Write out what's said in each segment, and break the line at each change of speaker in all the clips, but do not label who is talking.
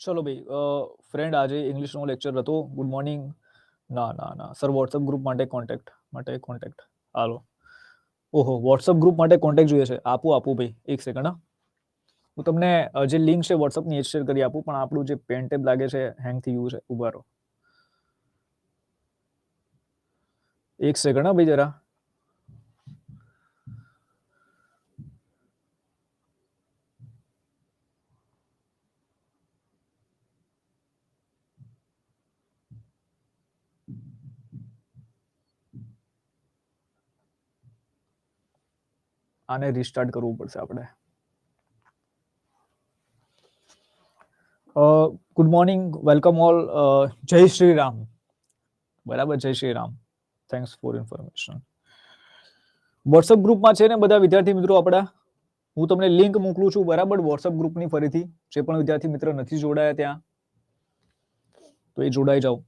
ચલો ભાઈ, ફ્રેન્ડ આજે ઇંગ્લિશનો લેક્ચર હતો. Good morning. ના સર, વોટ્સઅપ ગ્રુપ માટે કોન્ટેક્ટ હાલો. ઓહો, વોટ્સઅપ ગ્રુપ માટે કોન્ટેક્ટ જોઈએ છે. આપું ભાઈ, એક સેકન્ડ. હા, હું તમને જે લિંક છે વોટ્સઅપની શેર કરી આપું, પણ આપણું જે પેન ટેબ લાગે છે હેંગ થઈ ગયું છે. ઉભા રહો એક સેકન્ડ. હા ભાઈ, જરા આને રીસ્ટાર્ટ કરવું પડશે આપણે. Good morning, welcome all. જય શ્રી રામ. બરાબર, જય Shri Ram. Thanks for information. WhatsApp ગ્રુપમાં છે ને બધા વિદ્યાર્થી મિત્રો આપણા, હું તમને લિંક મોકલું છું. બરાબર, વોટ્સઅપ ગ્રુપની ફરીથી જે પણ વિદ્યાર્થી મિત્ર નથી જોડાયા ત્યાં, તો એ જોડાઈ જાઓ.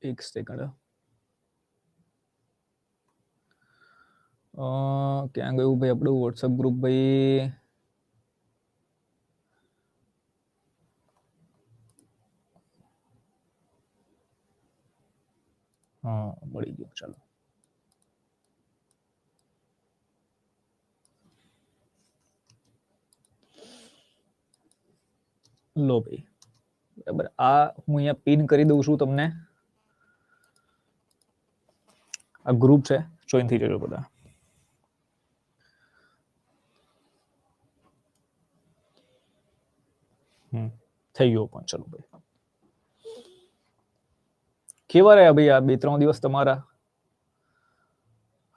એક સેકન્ડ. ક્યાં ગયું ભાઈ આપણું વોટ્સઅપ ગ્રુપ? ભાઈ હા, મળી ગયું. ચાલો, લો ભાઈ. બરાબર, આ હું અહીંયા પિન કરી દઉં છું તમને. આ ગ્રુપ છે, જોઈન થઈ જજો બધા. થઈ ગયો પણ. ચલો ભાઈ, કેવા રહ્યા ભાઈ આ 2-3 દિવસ તમારા?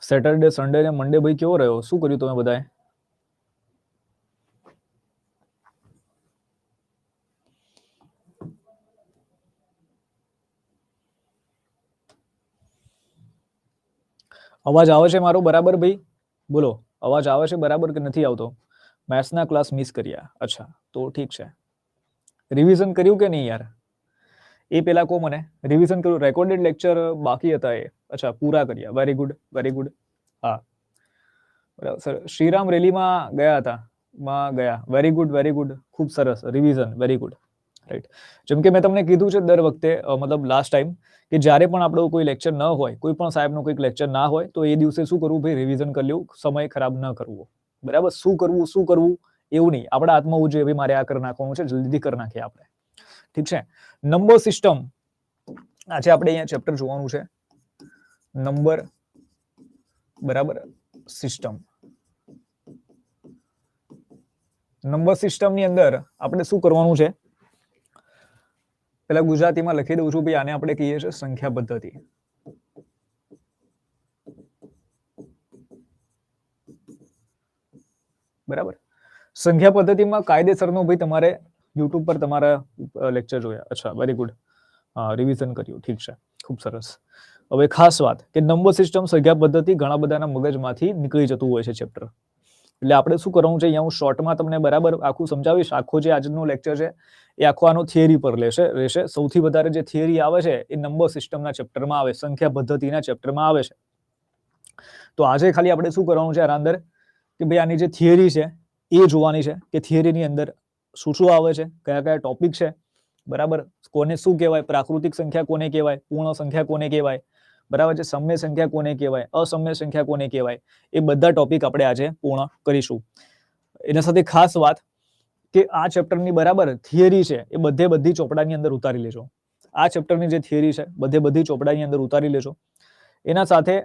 સેટરડે, સન્ડે ને મંડે ભાઈ કેવો રહ્યો? શું કર્યું તમે બધાએ? અવાજ આવે છે મારો બરાબર ભાઈ? બોલો, અવાજ આવે છે બરાબર કે નથી આવતો? મેથ્સના ક્લાસ મિસ કર્યા? અચ્છા, તો ઠીક છે. રિવિઝન કર્યું કે નહીં યાર? એ પેલા કહો મને, રિવિઝન કર્યું? રેકોર્ડેડ લેક્ચર બાકી હતા એ? અચ્છા, પૂરા કર્યા. Very good, very good. હા બરાબર સર, શ્રીરામ રેલીમાં ગયા હતા? ગયા. Very good, very good. ખૂબ સરસ રિવિઝન, વેરી ગુડ. રાઈટ. જેમ કે મેં તમને કીધું છે દર વખતે, મતલબ લાસ્ટ ટાઈમ, કે જ્યારે પણ આપણો કોઈ લેક્ચર ન હોય, કોઈ પણ સાહેબનો કોઈક લેક્ચર ના હોય, તો એ દિવસે શું કરવું ભાઈ? રિવિઝન કરી લેવું, સમય ખરાબ ન કરવો. બરાબર, શું કરવું એવું નહીં. આપણા હાથમાં હોવું જોઈએ, મારે આ કરી નાખવાનું છે, જલ્દી કરી નાખીએ આપણે. ઠીક છે. નંબર સિસ્ટમ, આજે આપણે અહીંયા ચેપ્ટર જોવાનું છે, નંબર બરાબર સિસ્ટમ. નંબર સિસ્ટમની અંદર આપણે શું કરવાનું છે? પેલા ગુજરાતીમાં લખી દઉં છું ભાઈ, આને આપણે કહીએ છીએ સંખ્યા પદ્ધતિ. બરાબર, સંખ્યા પદ્ધતિમાં કાયદેસરનો ભાઈ તમારે યુટ્યુબ પર તમારા લેક્ચર જોયા. અચ્છા, વેરી ગુડ. રિવિઝન કર્યું, ઠીક છે, ખૂબ સરસ. હવે ખાસ વાત કે નંબર સિસ્ટમ, સંખ્યા પદ્ધતિ ઘણા બધાના મગજમાંથી નીકળી જતું હોય છે ચેપ્ટર. એટલે આપણે શું કરવાનું છે, અહીંયા હું શોર્ટમાં તમને બરાબર આખું સમજાવીશ. આખો જે આજનો લેક્ચર છે એ આખો આનો થિયરી પર રહેશે. સૌથી વધારે જે થિયરી આવે છે એ નંબર સિસ્ટમના ચેપ્ટરમાં આવે, સંખ્યા પદ્ધતિના ચેપ્ટરમાં આવે છે. તો આજે ખાલી આપણે શું કરવાનું છે આના અંદર, કે ભાઈ આની જે થિયરી છે એ જોવાની છે, કે થિયરીની અંદર શું શું આવે છે, કયા કયા ટોપિક છે. બરાબર, કોને શું કહેવાય, પ્રાકૃતિક સંખ્યા કોને કહેવાય, પૂર્ણ સંખ્યા કોને કહેવાય, બરાબર છે, સમય સંખ્યા કોને કહેવાય, અસમય સંખ્યા કોને કહેવાય, એ બધા ટોપિક આપણે આજે પૂર્ણ કરીશું. એના સાથે ખાસ વાત કે આ ચેપ્ટરની બરાબર થિયરી છે એ બધી ચોપડાની અંદર ઉતારી લેજો. આ ચેપ્ટરની જે થિયરી છે બધી ચોપડાની અંદર ઉતારી લેજો. એના સાથે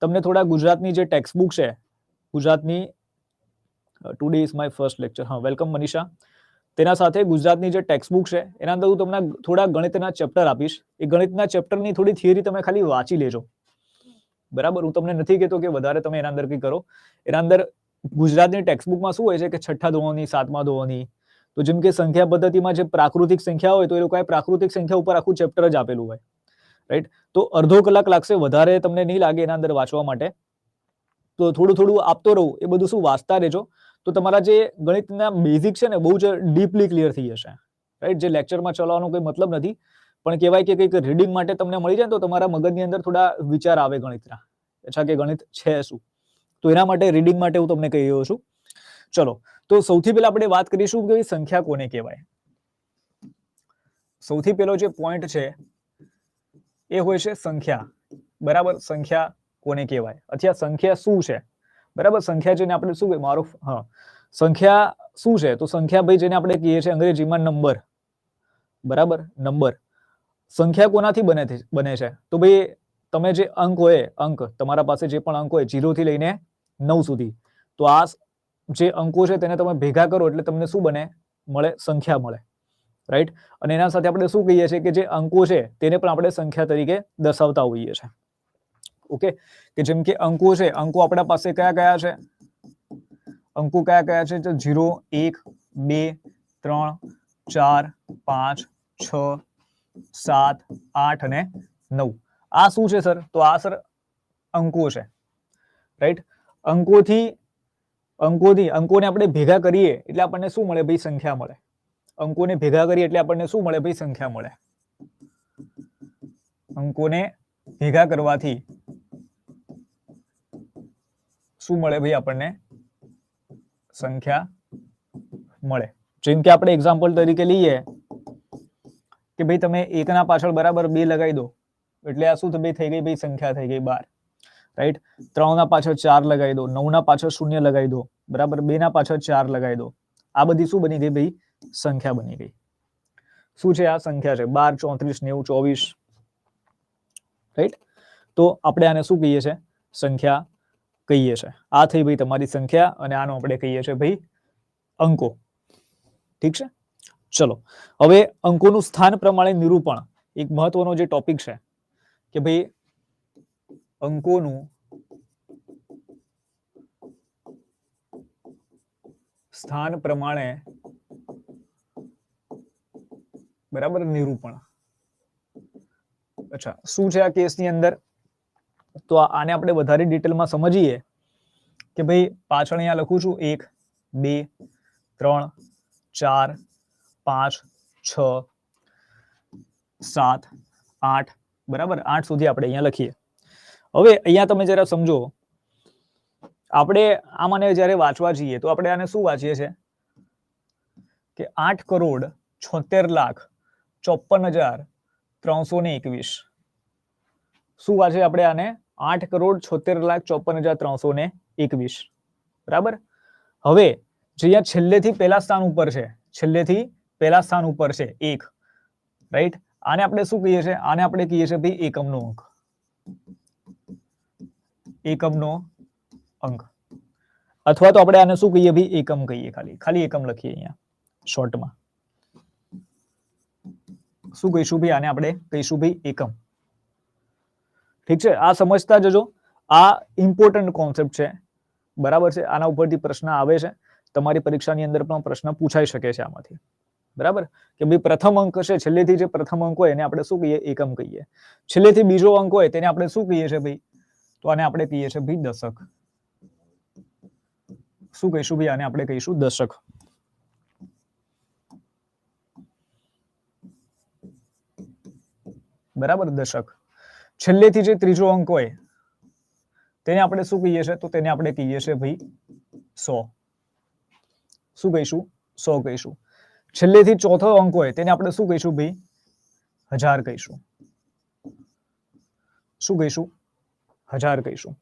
તમને થોડા ગુજરાતની જે ટેક્સ્ટ બુક છે, ગુજરાતની, today is my first lecture, હા વેલકમ મનીષા. તેના સાથે ગુજરાતની જે ટેક્સ્ટ બુક છે એના અંદર હું તમને થોડા ગણિતના ચેપ્ટર આપીશ. એ ગણિતના ચેપ્ટરની થોડી થિયરી તમે ખાલી વાંચી લેજો. બરાબર, હું તમને નથી કહેતો કે વધારે તમે એના અંદર કંઈ કરો. એના અંદર ગુજરાતની ટેક્સ્ટ બુકમાં શું હોય છે કે 6ઠ્ઠા ધોરણની, 7મા ધોરણની, તો જેમ કે સંખ્યા પદ્ધતિમાં જે પ્રાકૃતિક સંખ્યા હોય તો એ લોકોએ પ્રાકૃતિક સંખ્યા ઉપર આખું ચેપ્ટર જ આપેલું હોય. રાઈટ, તો અડધો કલાક લાગશે, વધારે તમને નહીં લાગે એના અંદર વાંચવા માટે. તો થોડું આપતો રહું, એ બધું શું વાંચતા રહેજો, તો તમારા જે ગણિતના બેઝિક છે ને બહુ જ ડીપલી ક્લિયર થઈ જશે. રાઈટ, જે લેક્ચરમાં ચલાવવાનો કોઈ મતલબ નથી, પણ કહેવાય કે કંઈક રીડિંગ માટે તમને મળી જાય તો તમારા મગજની અંદર થોડા વિચાર આવે ગણિતના. અચ્છા, કે ગણિત છે શું, તો એના માટે રીડિંગ માટે હું તમને કહી રહ્યો છું. ચલો તો સૌથી પહેલા આપણે વાત કરીશું કે સંખ્યા કોને કહેવાય. સૌથી પહેલો જે પોઈન્ટ છે એ હોય છે સંખ્યા. બરાબર, સંખ્યા કોને કહેવાય અથવા સંખ્યા શું છે. બરાબર, સંખ્યા જેને આપણે શું મારો સંખ્યા શું છે તો સંખ્યા ભાઈ જેને આપણે કહીએ છીએ અંગ્રેજીમાં નંબર. બરાબર, નંબર. સંખ્યા કોનાથી બને છે તો ભાઈ તમે જે અંક હોય, અંક તમારા પાસે જે પણ અંક હોય 0 થી લઈને 9 સુધી, તો આ જે અંકો છે તેને તમે ભેગા કરો એટલે તમને શું બને, મળે, સંખ્યા મળે. રાઈટ. અને એના સાથે આપણે શું કહીએ છીએ કે જે અંકો છે તેને પણ આપણે સંખ્યા તરીકે દર્શાવતા હોઈએ છીએ. ઓકે, કે જેમ કે અંકો છે, અંકો આપણા પાસે કયા કયા છે, અંકો કયા કયા છે, તો 0, 1, 2, 3, 4, 5, 6, 7, 8 અને 9. આ શું છે સર, તો આ સર અંકો છે. રાઈટ. અંકોને આપણે ભેગા કરીએ એટલે આપણને શું મળે ભાઈ, સંખ્યા મળે. અંકોને ભેગા કરીએ એટલે આપણને શું મળે ભાઈ, સંખ્યા મળે. અંકોને ભેગા કરવાથી શું મળે ભાઈ, આપણને સંખ્યા મળે. જેમ કે આપણે એક્ઝામ્પલ તરીકે લઈએ કે ભાઈ તમે 1 ના પાછળ બરાબર 2 લગાવી દો એટલે આ શું થઈ ગઈ ભાઈ, સંખ્યા થઈ ગઈ 12. રાઈટ. 3 ના પાછળ 4 લગાવી દો, 9 ના પાછળ 0 લગાવી દો, બરાબર, 2 ના પાછળ 4 લગાવી દો. આ બધી શું બની ગઈ ભાઈ, સંખ્યા બની ગઈ. શું છે આ, સંખ્યા છે. 12, 34, 90, 24. રાઈટ. તો આપણે આને શું કહીએ છીએ, સંખ્યા કહીએ છીએ. આ થઈ ભાઈ તમારી સંખ્યા અને આનો આપણે કહીએ છીએ ભાઈ અંકો. ઠીક છે. ચલો હવે અંકોનું સ્થાન પ્રમાણે નિરૂપણ એક મહત્વનો જે ટોપિક છે કે ભાઈ અંકોનું સ્થાન પ્રમાણે બરાબર નિરૂપણ. અચ્છા, શું છે આ કેસની અંદર, તો આને આપણે વધારે ડિટેલમાં સમજીએ કે ભાઈ પાછળ અહીંયા લખું છું 1, 2, 3, 4, 5, 6, 7, 8, બરાબર, 8 સુધી આપણે અહીંયા લખીએ. હવે અહીંયા તમે જરા સમજો, આપણે આમાંને જ્યારે વાંચવા જઈએ તો આપણે આને શું વાંચીએ છીએ કે 8,76,54,321. શું વાંચે આપણે આને, 8,76,54,321. બરાબર. હવે જે અહીંયા છેલ્લેથી પહેલા સ્થાન ઉપર છે, છેલ્લેથી પહેલા સ્થાન ઉપર છે 1. રાઈટ. આને આપણે શું કહીએ છીએ, આને આપણે કહીએ છીએ ભાઈ એકમનો અંક. એકમનો અંક, અથવા તો આપણે આને શું કહીએ ભાઈ, એકમ કહીએ. ખાલી એકમ લખીએ અહીંયા શોર્ટમાં. શું કહીશું ભાઈ, આને આપણે કહીશું ભાઈ એકમ. ઠીક છે. આ સમજતા જજો, આ ઇમ્પોર્ટન્ટ કોન્સેપ્ટ છે. બરાબર છે. આના ઉપરથી પ્રશ્ન આવે છે, તમારી પરીક્ષાની અંદર પણ પ્રશ્ન પૂછાઈ શકે છે આમાંથી. બરાબર, કે ભાઈ પ્રથમ અંક છે, છેલ્લેથી જે પ્રથમ અંક હોય એને આપણે શું કહીએ, એકમ કહીએ. છેલ્લેથી બીજો અંક હોય તેને આપણે શું કહીએ છીએ ભાઈ, તો આને આપણે કહીએ છીએ ભાઈ દશક. શું કહીશું ભાઈ, આને આપણે કહીશું દશક. બરાબર, દશક. છેલ્લેથી જે ત્રીજો અંક હોય તેને આપણે શું કહીએ છીએ, તો તેને આપણે કહીએ છીએ ભાઈ 100. શું કહીશું, 100 કહીશું. છેલ્લેથી ચોથો અંક હોય તેને આપણે શું કહીશું ભાઈ, 1000 કહીશું. શું કહીશું, 1000 કહીશું.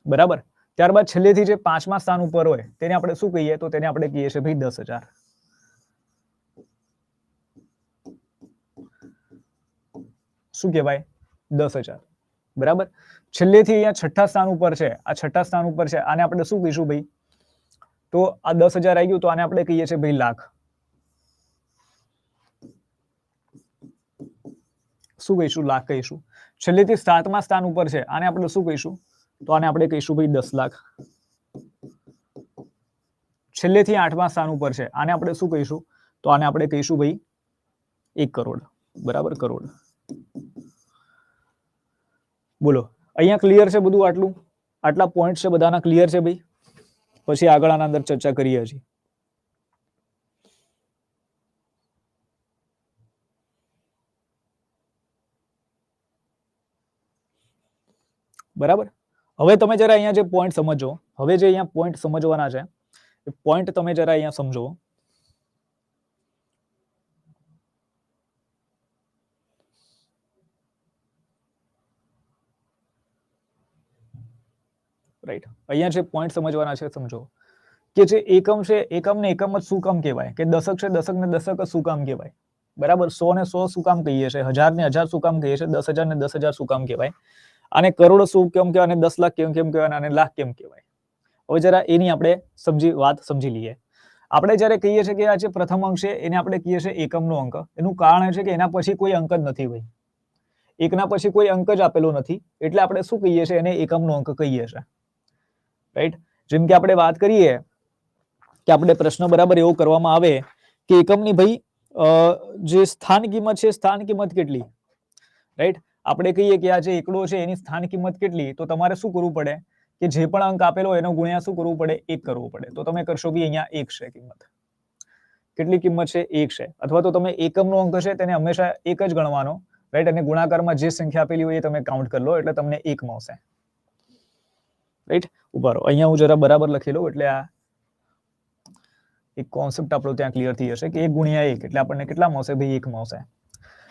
બરાબર. ત્યારબાદ છેલ્લેથી જે 5મા સ્થાન ઉપર હોય તેને આપણે શું કહીએ, તો તેને આપણે કહીએ છીએ ભાઈ 10,000. શું કહેવાય, 10,000. બરાબર. છેલ્લેથી અહીંયા છઠ્ઠા સ્થાન ઉપર છે, આ છઠ્ઠા સ્થાન ઉપર છે, આને આપણે શું કહીશું ભાઈ, તો આ 10,000 આવી ગયું તો આને આપણે કહીએ છીએ ભાઈ લાખ. શું કહીશું, લાખ કહીશું. છેલ્લેથી 7મા સ્થાન ઉપર છે, આને આપણે શું કહીશું, તો આને આપણે કહીશું ભાઈ 10 લાખ. છેલ્લેથી 8મા સ્થાન ઉપર છે, આને આપણે શું કહીશું, તો આને આપણે કહીશું ભાઈ 1 કરોડ. બરાબર, કરોડ. બોલો, અહીંયા ક્લિયર છે બધું, આટલા પોઈન્ટ છે બધાના ક્લિયર છે ભાઈ? પછી આગળ આના અંદર ચર્ચા કરીએ છીએ. બરાબર. હવે તમે જરા અહીંયા જે પોઈન્ટ સમજો, હવે જે અહીંયા પોઈન્ટ સમજવાના છે પોઈન્ટ તમે જરા અહીંયા સમજો. રાઈટ, અહીંયા જે પોઈન્ટ સમજવાના છે સમજો કે જે એકમ છે, એકમને એકમ જ શું કામ કહેવાય, કે દશક છે દશકને દશક જ શું કામ કહેવાય, બરાબર. 100 ને 100 શું કામ કહીએ છીએ, 1000 ને 1000 શું કામ કહીએ છીએ, 10,000 ને 10,000 શું કામ કહેવાય, અને કરોડ શું કેમ કહેવાય, અને 10 લાખ કેમ કહેવાય, અને લાખ કેમ કહેવાય. હવે જરા એની આપણે વાત સમજી લઈએ. આપણે જયારે કહીએ છીએ કે આ જે પ્રથમ અંક છે એને આપણે કહીએ છીએ એકમનો અંક, એનું કારણ છે કે એના પછી કોઈ અંક જ નથી ભાઈ, એકના પછી કોઈ અંક જ આપેલો નથી, એટલે આપણે શું કહીએ છીએ, એને એકમનો અંક કહીએ છીએ. રાઈટ, જેમ કે આપણે વાત કરીએ કે આપણે પ્રશ્ન બરાબર એવો કરવામાં આવે કે એકમની ભાઈ જે સ્થાન કિંમત છે, સ્થાન કિંમત કેટલી, રાઈટ. આપણે કહીએ કે આ જે એકડો છે એની સ્થાન કિંમત કેટલી, તો તમારે શું કરવું પડે કે જે પણ અંક આપેલો હોય એનો ગુણ્યા શું કરવું પડે, 1 કરવું પડે. તો તમે કરશો કે અહીંયા 1 છે કિંમત, કેટલી કિંમત છે, 1 છે. અથવા તો તમે એકમનો અંક છે તેને હંમેશા 1 જ ગણવાનો, રાઈટ, અને ગુણાકારમાં જે સંખ્યા આપેલી હોય એ તમે કાઉન્ટ કરી લો એટલે તમને 1 મળશે. રાઈટ, ઉભા રહો, અહીંયા હું જરા બરાબર લખી લઉં એટલે આ એક કોન્સેપ્ટ આપણો ત્યાં ક્લિયર થઈ જશે કે 1 ગુણ્યા 1 એટલે આપણને કેટલા મળશે ભાઈ, 1 મળશે.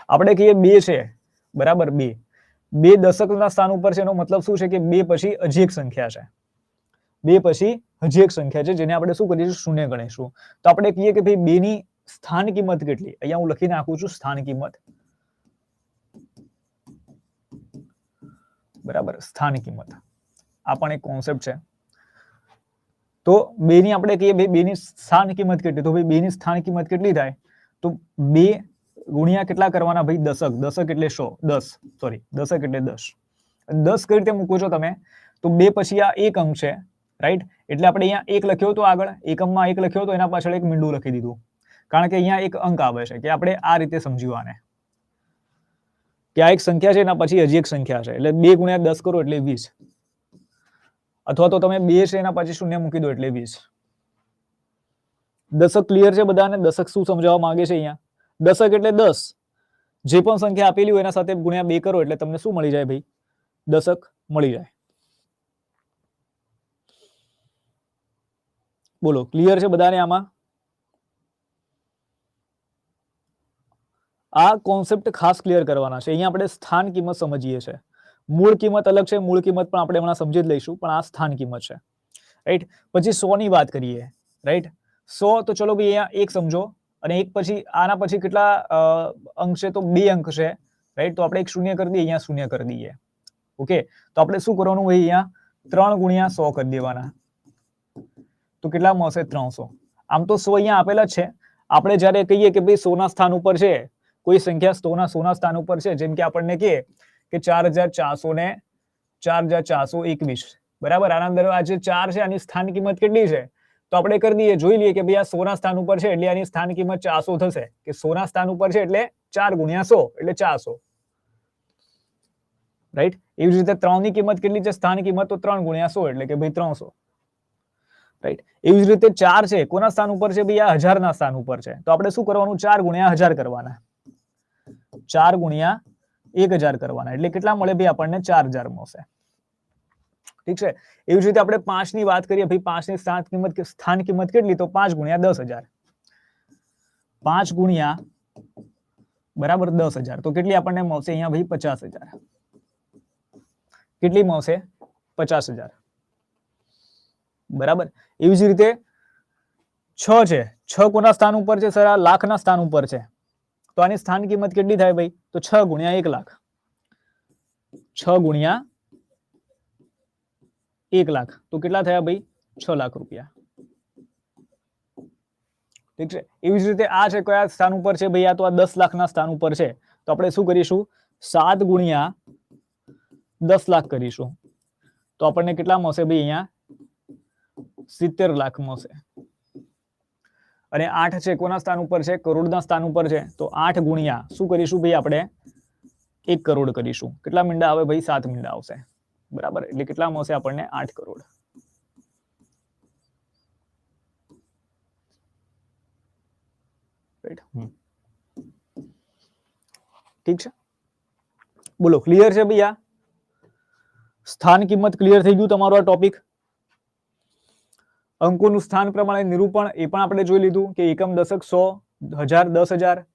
આપણે કહીએ 2 છે, બરાબર, 2 દશકના સ્થાન ઉપર છે, એનો મતલબ શું છે કે 2 પછી હજી એક સંખ્યા છે, 2 પછી હજી એક સંખ્યા છે જેને આપણે શું કરીશું, શૂન્ય ગણીશું. તો આપણે કહીએ કે ભાઈ 2 ની સ્થાન કિંમત કેટલી, અહીંયા હું લખી નાખું છું સ્થાન કિંમત, બરાબર, સ્થાન કિંમત. આ પણ એક કોન્સેપ્ટ છે. તો 2 ની આપણે કહીએ 2 ની સ્થાન કિંમત કેટલી, તો ભાઈ 2 ની સ્થાન કિંમત કેટલી થાય, તો 2 ગુણ્યા કેટલા કરવાના ભાઈ, દશક, દશક એટલે 10, દશક એટલે 10. 10 કઈ રીતે મૂકો છો તમે, તો 2 પછી આ એક અંક છે, રાઈટ, એટલે આપણે અહીંયા 1 લખ્યો તો આગળ એકમમાં 1 લખ્યો તો એના પાછળ એક મીંડું લખી દીધું, કારણ કે અહીંયા એક અંક આવે છે, કે આપણે આ રીતે સમજ્યું આને કે આ એક સંખ્યા છે એના પછી હજી એક સંખ્યા છે, એટલે 2 ગુણ્યા 10 કરો એટલે 20, અથવા તો તમે 2 છે એના પછી શૂન્ય મૂકી દો એટલે 20. દશક ક્લિયર છે બધાને? દશક શું સમજાવવા માંગે છે અહીંયા? દશક એટલે 10, જે પણ સંખ્યા આપેલી હોય એના સાથે ગુણ્યા 2 કરો એટલે તમને શું મળી જાય ભાઈ, દશક મળી જાય. બોલો, ક્લિયર છે બધાને આમાં? આ કોન્સેપ્ટ ખાસ ક્લિયર કરવાના છે. અહીંયા આપણે સ્થાન કિંમત સમજીએ છીએ, મૂળ કિંમત અલગ છે, મૂળ કિંમત પણ આપણે હમણાં સમજી જ લઈશું, પણ આ સ્થાન કિંમત છે, રાઈટ. પછી 100 ની વાત કરીએ, રાઈટ. 100 તો ચલો ભાઈ અહીંયા 1 સમજો, અને 1 પછી આના પછી કેટલા અંક છે, તો 2 અંક છે, રાઈટ. તો આપણે એક શૂન્ય કરી દઈએ, અહીંયા શૂન્ય કરી દઈએ, ઓકે. તો આપણે શું કરવાનું હોય, અહીંયા 3 ગુણ્યા 100 કરી દેવાના, તો કેટલા મળશે, 300. આમ તો 100 અહીંયા આપેલા જ છે. આપણે જયારે કહીએ કે ભાઈ 100 ના સ્થાન ઉપર છે, કોઈ સંખ્યા 100 ના સ્થાન ઉપર છે, જેમ કે આપણને કહે કે 4400 ને 4421, બરાબર. આના અંદર આ જે 4 છે આની સ્થાન કિંમત કેટલી છે, તો આપણે કરી દઈએ, જોઈ લઈએ કે ભાઈ આ 100 ના સ્થાન ઉપર છે એટલે આની સ્થાન કિંમત 400 થશે, કે 100 ના સ્થાન ઉપર છે એટલે 4 ગુણ્યા 100 એટલે 400, રાઈટ. એવી જ રીતે 3 ની કિંમત કેટલી છે, સ્થાન કિંમત, તો 3 ગુણ્યા 100 એટલે કે ભાઈ 300, રાઈટ. એવી જ રીતે 4 છે, કોના સ્થાન ઉપર છે ભાઈ, આ 1000 ના સ્થાન ઉપર છે, તો આપણે શું કરવાનું, 4 ગુણ્યા 1000 કરવાના, 4 ગુણ્યા 1000 કરવાના, એટલે કેટલા મળે ભાઈ, આપણને 4000 મળશે, ઠીક છે. એવી જ રીતે આપણે 5 ની વાત કરીએ, ભાઈ 5 ની સ્થાન કિંમત કેટલી, તો 5 ગુણ્યા 10000, 5 ગુણ્યા બરાબર 10000, તો કેટલી આપણને મળશે અહીંયા ભાઈ, 50000. કેટલી મળશે, 50000, બરાબર. એવી જ રીતે 6 છે, 6 કોના સ્થાન ઉપર છે સર, આ લાખના સ્થાન ઉપર છે, તો આની સ્થાન કિંમત કેટલી થાય ભાઈ, તો 6 ગુણ્યા 1 લાખ, 6 ગુણ્યા 1 લાખ, તો કેટલા થયા ભાઈ, 6 લાખ રૂપિયા, ઠીક છે. એવી જ રીતે આ છે, કયા સ્થાન ઉપર છે ભાઈ, આ તો આ 10 લાખના સ્થાન ઉપર છે, તો આપણે શું કરીશું, 7 ગુણ્યા 10 લાખ કરીશું, તો આપણને કેટલા મળશે ભાઈ, અહીંયા 70 લાખ મળશે. અને 8 છે, કોના સ્થાન ઉપર છે, કરોડના સ્થાન ઉપર છે, તો 8 ગુણ્યા શું કરીશું ભાઈ, આપણે 1 કરોડ કરીશું. કેટલા મીંડા આવે ભાઈ, 7 મીંડા આવશે, બરાબર. એટલે કેટલા મળશે આપણને, 8 કરોડ. ઠીક છે, બોલો, ક્લિયર છે ભાઈ? આ સ્થાન કિંમત ક્લિયર થઈ ગયું તમારો આ ટોપિક? અંકોનું સ્થાન પ્રમાણે નિરૂપણ એ પણ આપણે જોઈ લીધું કે એકમ, દશક, 100, 1000, 10,000,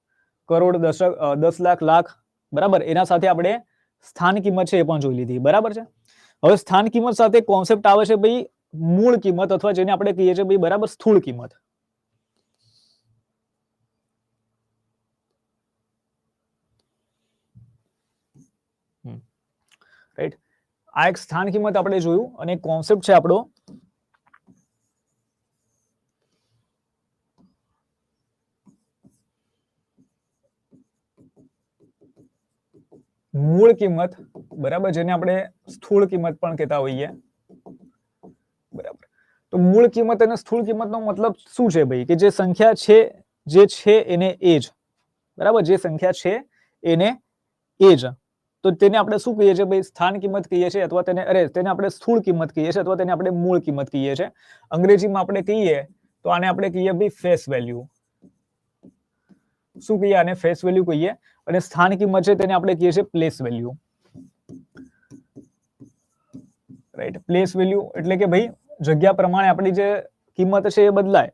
કરોડ, દશક, 10 લાખ, લાખ, બરાબર. એના સાથે આપણે સ્થાન કિંમત છે એ પણ જોઈ લીધી, બરાબર છે. હવે સ્થાન કિંમત સાથે કોન્સેપ્ટ આવે છે ભાઈ મૂળ કિંમત, અથવા જેને આપણે કહીએ છીએ ભાઈ બરાબર સ્થૂળ કિંમત. રાઈટ, આ એક સ્થાન કિંમત આપણે જોયું, અને કોન્સેપ્ટ છે આપણો મૂળ કિંમત, બરાબર, જેને આપણે સ્થૂળ કિંમત પણ કહેતા હોઈએ, બરાબર. તો મૂળ કિંમત અને સ્થૂળ કિંમતનો મતલબ શું છે ભાઈ? કે જે સંખ્યા છે જે છે એને એ જ, બરાબર, જે સંખ્યા છે એને એ જ, તો તેને આપણે શું કહીએ છીએ ભાઈ? સ્થાન કિંમત કહીએ છીએ, અથવા તેને આપણે સ્થૂળ કિંમત કહીએ છીએ, અથવા તેને આપણે મૂળ કિંમત કહીએ છીએ. અંગ્રેજીમાં આપણે કહીએ તો આને આપણે કહીએ ભાઈ ફેસ વેલ્યુ. શું કહીએ આને? ફેસ વેલ્યુ કહીએ. અને સ્થાન કિંમત છે તેને આપણે કહીએ છીએ place value. Right, place value એટલે કે ભાઈ જગ્યા પ્રમાણે આપણી જે કિંમત છે એ બદલાય.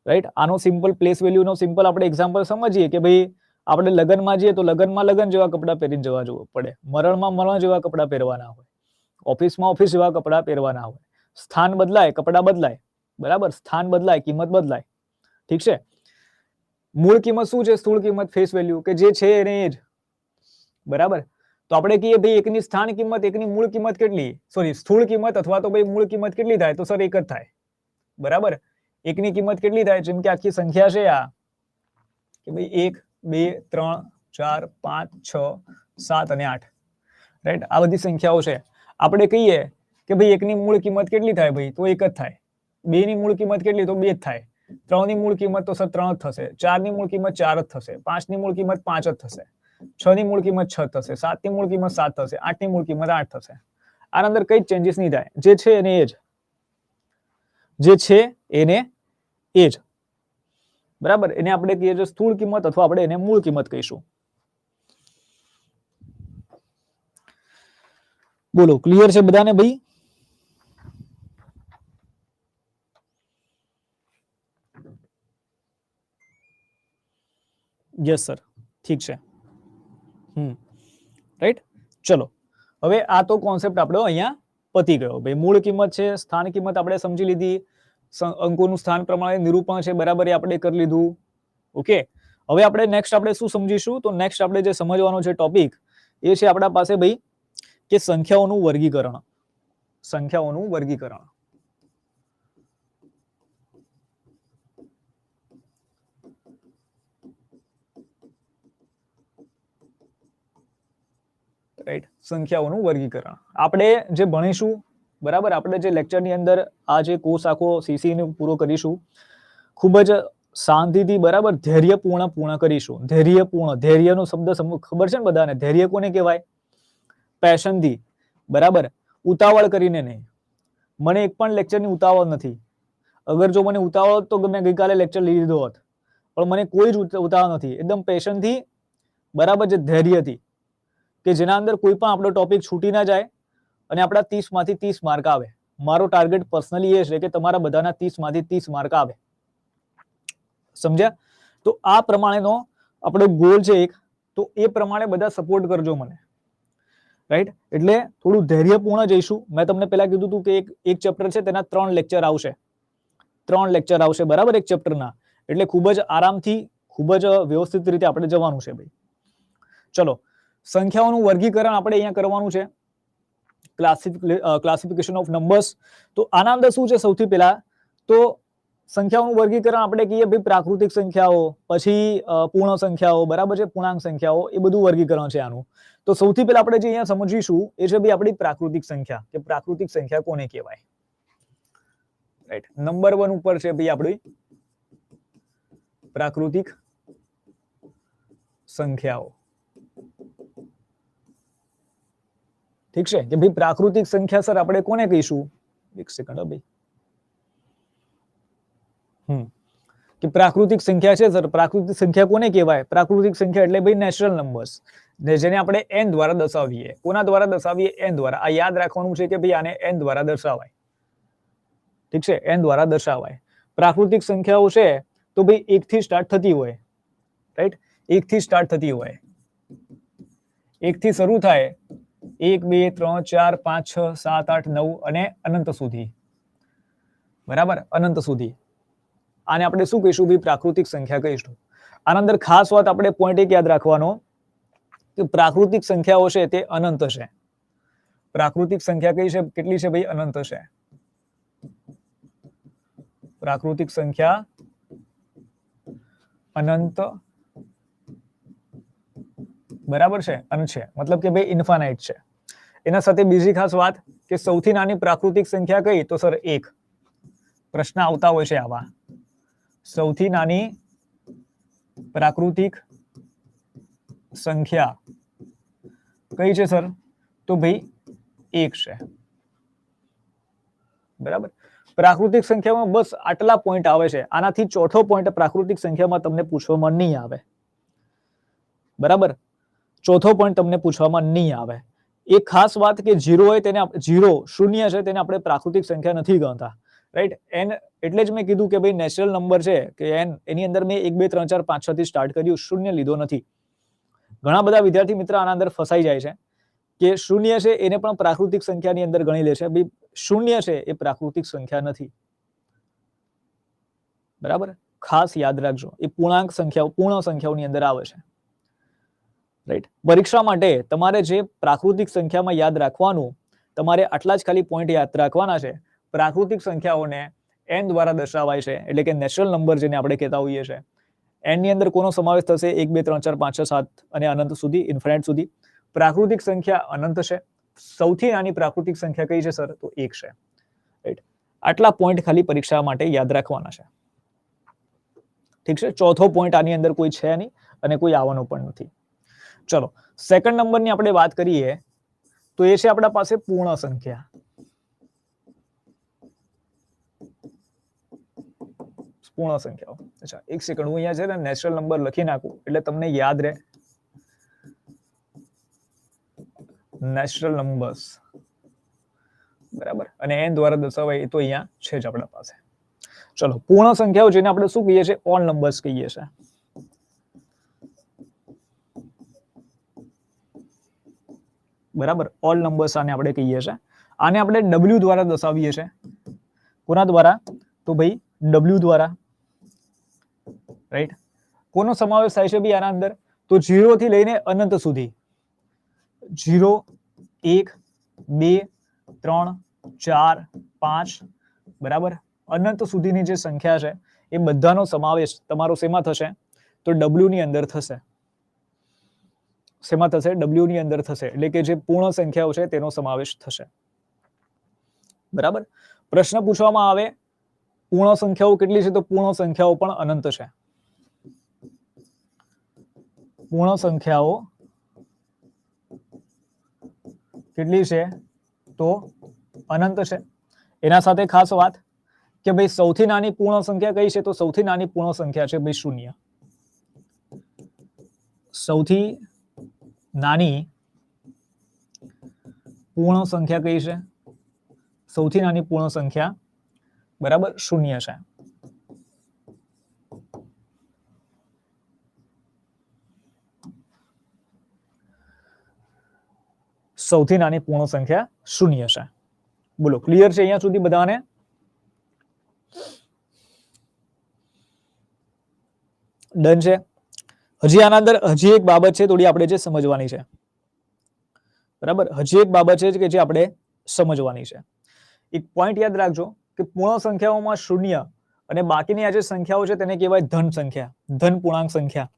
રાઈટ, આનો simple place value no simple આપણે એક્ઝામ્પલ સમજીએ કે ભાઈ આપણે લગ્નમાં જઈએ તો લગ્નમાં લગ્ન જેવા કપડાં પહેરીને જવા પડે, મરણમાં મરણ જેવા કપડાં પહેરવાના હોય, ઓફિસમાં ઓફિસ જેવા કપડાં પહેરવાના હોય. સ્થાન બદલાય, કપડાં બદલાય, બરાબર, સ્થાન બદલાય, કિંમત બદલાય. ઠીક છે. મૂળ કિંમત શું છે? સ્થૂળ કિંમત, ફેસ વેલ્યુ, કે જે છે એને એ જ, બરાબર. તો આપણે કહીએ ભાઈ એકની સ્થાન કિંમત, એકની મૂળ કિંમત કેટલી, સોરી સ્થૂળ કિંમત અથવા તો ભાઈ મૂળ કિંમત કેટલી થાય? તો સર એક જ થાય, બરાબર. એકની કિંમત કેટલી થાય? જેમ કે આખી સંખ્યા છે આ, કે ભાઈ 1, 2, 3, 4, 5, 6, 7 અને 8, રાઈટ, આ બધી સંખ્યાઓ છે. આપણે કહીએ કે ભાઈ એકની મૂળ કિંમત કેટલી થાય ભાઈ? તો એક જ થાય. 2 ની મૂળ કિંમત કેટલી? તો 2 જ થાય. 3 ની મૂળ કિંમત તો સર 3 જ થશે. 4 ની મૂળ કિંમત 4 જ થશે. 5 ની મૂળ કિંમત 5 જ થશે. 6 ની મૂળ કિંમત 6 થશે. 7 ની મૂળ કિંમત 7 થશે. 8 ની મૂળ કિંમત 8 થશે. આના અંદર કઈ ચેન્જીસ નહીં થાય. જે છે એને એ જ, જે છે એને એ જ, બરાબર. એને આપણે કહીએ છીએ સ્થૂળ કિંમત, અથવા આપણે એને મૂળ કિંમત કહીશું. બોલો, ક્લિયર છે બધાને ભાઈ? યસ સર, ઠીક છે. રાઈટ, ચલો હવે આ તો કોન્સેપ્ટ આપણો અહીંયા પતી ગયો ભાઈ. મૂળ કિંમત છે, સ્થાન કિંમત આપણે સમજી લીધી, અંકોનું સ્થાન પ્રમાણે નિરૂપણ છે, બરાબર, એ આપણે કરી લીધું. ઓકે, હવે આપણે નેક્સ્ટ આપણે શું સમજીશું? તો નેક્સ્ટ આપણે જે સમજવાનો છે ટોપિક એ છે આપણા પાસે ભાઈ કે સંખ્યાઓનું વર્ગીકરણ. સંખ્યાઓનું વર્ગીકરણ. રાઈટ, સંખ્યાઓનું વર્ગીકરણ આપણે જે ભણીશું, બરાબર, આપણે જે લેક્ચરની અંદર આ જે કોર્સ આખો સીસી ને પૂરો કરીશું, ખૂબ જ શાંતિથી, બરાબર, ધૈર્યપૂર્ણ પૂર્ણ કરીશું. ધૈર્યપૂર્ણ, ધૈર્યનો શબ્દ ખબર છે ને બધાને? ધૈર્ય કોને કહેવાય? પેશનથી, બરાબર, ઉતાવળ કરીને નહીં. મને એક પણ લેક્ચરની ઉતાવળ નથી. અગર જો મને ઉતાવળ હોત તો મેં ગઈકાલે લેક્ચર લઈ લીધો હોત, પણ મને કોઈ જ ઉતાવળ નથી. એકદમ પેશનથી, બરાબર, જે ધૈર્યથી, કે જેના અંદર કોઈ પણ આપણો ટોપિક છૂટી ના જાય અને આપણા 30 માંથી 30 માર્ક આવે. મારો ટાર્ગેટ પર્સનલી એ છે કે તમારા બધાના 30 માંથી 30 માર્ક આવે. સમજ્યા? તો આ પ્રમાણેનો આપણો ગોલ છે એક, તો એ પ્રમાણે બધા સપોર્ટ કરજો મને. રાઈટ, એટલે થોડું ધૈર્યપૂર્ણ જઈશું. મેં તમને પહેલા કીધું હતું કે એક ચેપ્ટર છે તેના 3 લેક્ચર આવશે. 3 લેક્ચર આવશે, બરાબર, એક ચેપ્ટરના. એટલે ખૂબ જ આરામથી, ખૂબ જ વ્યવસ્થિત રીતે આપણે જવાનું છે ભાઈ. ચલો, સંખ્યાઓનું વર્ગીકરણ આપણે અહીંયા કરવાનું છે. Classification of numbers. તો આના અંદર શું છે? સૌથી પહેલા તો સંખ્યાઓનું વર્ગીકરણ આપણે કહીએ ભાઈ પ્રાકૃતિક સંખ્યાઓ, પછી પૂર્ણ સંખ્યાઓ, બરાબર છે, પૂર્ણાંક સંખ્યાઓ, એ બધું વર્ગીકરણ છે આનું. તો સૌથી પહેલા આપણે જે અહીંયા સમજીશું એ છે ભાઈ આપણી પ્રાકૃતિક સંખ્યા, કે પ્રાકૃતિક સંખ્યા કોને કહેવાય. રાઈટ, નંબર 1 ઉપર છે ભાઈ આપણી પ્રાકૃતિક સંખ્યાઓ. ઠીક છે, કે ભાઈ પ્રાકૃતિક સંખ્યા સર આપણે કોને કહીશું? એક સેકન્ડ ભાઈ. કે પ્રાકૃતિક સંખ્યા છે સર, પ્રાકૃતિક સંખ્યા કોને કહેવાય? પ્રાકૃતિક સંખ્યા એટલે ભાઈ નેચરલ નંબર્સ, જેને આપણે n દ્વારા દર્શાવીએ. કોના દ્વારા દર્શાવીએ? n દ્વારા. આ યાદ રાખવાનું છે કે ભાઈ આને n દ્વારા દર્શાવાય. ઠીક છે, n દ્વારા દર્શાવાય. પ્રાકૃતિક સંખ્યાઓ છે તો ભાઈ 1 થી સ્ટાર્ટ થતી હોય, રાઈટ, 1 થી સ્ટાર્ટ થતી હોય, 1 થી શરૂ થાય, 1 2 3 4 5 6 7 8 9 અને અનંત સુધી, બરાબર, અનંત સુધી. આને આપણે શું કહીશું ભાઈ? પ્રાકૃતિક સંખ્યા કહીશું. આના અંદર ખાસ વાત આપણે પોઈન્ટ એક યાદ રાખવાનો કે પ્રાકૃતિક સંખ્યાઓ છે તે અનંત છે. પ્રાકૃતિક સંખ્યા કઈ છે? કેટલી છે ભાઈ? અનંત છે. પ્રાકૃતિક સંખ્યા અનંત, બરાબર છે, અનંત છે, મતલબ કે ભાઈ ઇન્ફાનાઇટ છે. એના સાથે બીજી ખાસ વાત કે સૌથી નાની પ્રાકૃતિક સંખ્યા કઈ? તો સર 1. પ્રશ્ન આવતા હોય છે આવા. સૌથી નાની પ્રાકૃતિક સંખ્યા કઈ છે સર? તો ભાઈ 1 છે, બરાબર. પ્રાકૃતિક સંખ્યામાં બસ આટલા પોઈન્ટ આવે છે. આનાથી ચોથો પોઈન્ટ પ્રાકૃતિક સંખ્યામાં તમને પૂછવામાં નહીં આવે, બરાબર. ચોથો પોઈન્ટ તમને પૂછવામાં નહીં આવે. એક ખાસ વાત કે 0 હોય તેને 0 શૂન્ય છે તેને આપણે પ્રાકૃતિક સંખ્યા નથી ગણતા, રાઈટ. n એટલે જ મેં કીધું કે ભાઈ નેચરલ નંબર છે કે n, એની અંદર મેં 1 2 3 4 5 6 થી સ્ટાર્ટ કર્યું, શૂન્ય લીધો નથી. ઘણા બધા વિદ્યાર્થી મિત્ર આના અંદર ફસાઈ જાય છે કે શૂન્ય છે એને પણ પ્રાકૃતિક સંખ્યાની અંદર ગણી લે છે. ભાઈ શૂન્ય છે એ પ્રાકૃતિક સંખ્યા નથી, બરાબર. ખાસ યાદ રાખજો, એ પૂર્ણાંક સંખ્યાઓ, પૂર્ણ સંખ્યાઓની અંદર આવે છે, રાઈટ. પરીક્ષા માટે તમારે જે પ્રાકૃતિક સંખ્યામાં યાદ રાખવાનું, તમારે આટલા જ ખાલી પોઈન્ટ યાદ રાખવાના છે. પ્રાકૃતિક સંખ્યાઓને n દ્વારા દર્શાવાય છે, એટલે કે નેચરલ નંબર જેને આપણે કહેતા હોઈએ છીએ. n ની અંદર કોનો સમાવેશ થશે? 1 2 3 4 5 6 7 અને અનંત સુધી, ઇન્ફિનિટ સુધી. પ્રાકૃતિક સંખ્યા અનંત છે. સૌથી નાની પ્રાકૃતિક સંખ્યા કઈ છે સર? તો 1 છે, રાઈટ. આટલા પોઈન્ટ ખાલી પરીક્ષા માટે યાદ રાખવાના છે, ઠીક છે. ચોથો પોઈન્ટ આની અંદર કોઈ છે નહીં અને કોઈ આવવાનો પણ નથી. ચલો સેકન્ડ નંબરની આપણે વાત કરીએ તો એ છે આપણા પાસે પૂર્ણ સંખ્યા. પૂર્ણ સંખ્યાઓ. અચ્છા એક સેકન્ડ, હું અહીંયા છે ને નેચરલ નંબર લખી નાખું એટલે તમને યાદ રહે. નેચરલ નંબર્સ, બરાબર, અને n દ્વારા દર્શાવાય એ તો અહીંયા છે જ આપણા પાસે. ચલો પૂર્ણ સંખ્યાઓ જેને આપણે શું કહીએ છીએ? ઓલ નંબર્સ કહીએ છીએ, બરાબર. ઓલ નંબર્સ આને આપણે કહીએ છીએ. આને આપણે w દ્વારા દર્શાવીએ છીએ. કોના દ્વારા? તો ભાઈ w દ્વારા, રાઈટ. કોનો સમાવેશ થાય છે ભાઈ આના અંદર? તો 0 થી લઈને અનંત સુધી. 0 1 2 3 4 5, બરાબર, અનંત સુધીની જે સંખ્યા છે એ બધાનો સમાવેશ તમારો શેમાં થશે? તો w ની અંદર થશે. શેમાં થશે? w ની અંદર થશે, એટલે કે જે પૂર્ણ સંખ્યાઓ છે તેનો સમાવેશ થશે, બરાબર. પ્રશ્ન પૂછવામાં આવે પૂર્ણ સંખ્યાઓ કેટલી છે? તો પૂર્ણ સંખ્યાઓ પણ અનંત છે. પૂર્ણ સંખ્યાઓ કેટલી છે? તો અનંત છે. એના સાથે ખાસ વાત કે ભાઈ સૌથી નાની પૂર્ણ સંખ્યા કઈ છે? તો સૌથી નાની પૂર્ણ સંખ્યા છે ભાઈ 0. સૌથી નાની પૂર્ણ સંખ્યા કઈ છે? સૌથી નાની પૂર્ણ સંખ્યા, બરાબર, 0 છે. સૌથી નાની પૂર્ણ સંખ્યા 0 છે. બોલો ક્લિયર છે અહીંયા સુધી બધાને? ડન છે. હજી આના અંદર હજી એક બાબત છે થોડી આપણે જે સમજવાની છે, બરાબર. હજી એક બાબત છે કે જે આપણે સમજવાની છે. એક પોઈન્ટ યાદ રાખજો કે પૂર્ણ સંખ્યાઓમાં 0 અને બાકીની આ જે સંખ્યાઓ છે તેને કહેવાય ધન સંખ્યા, ધન પૂર્ણાંક સંખ્યા,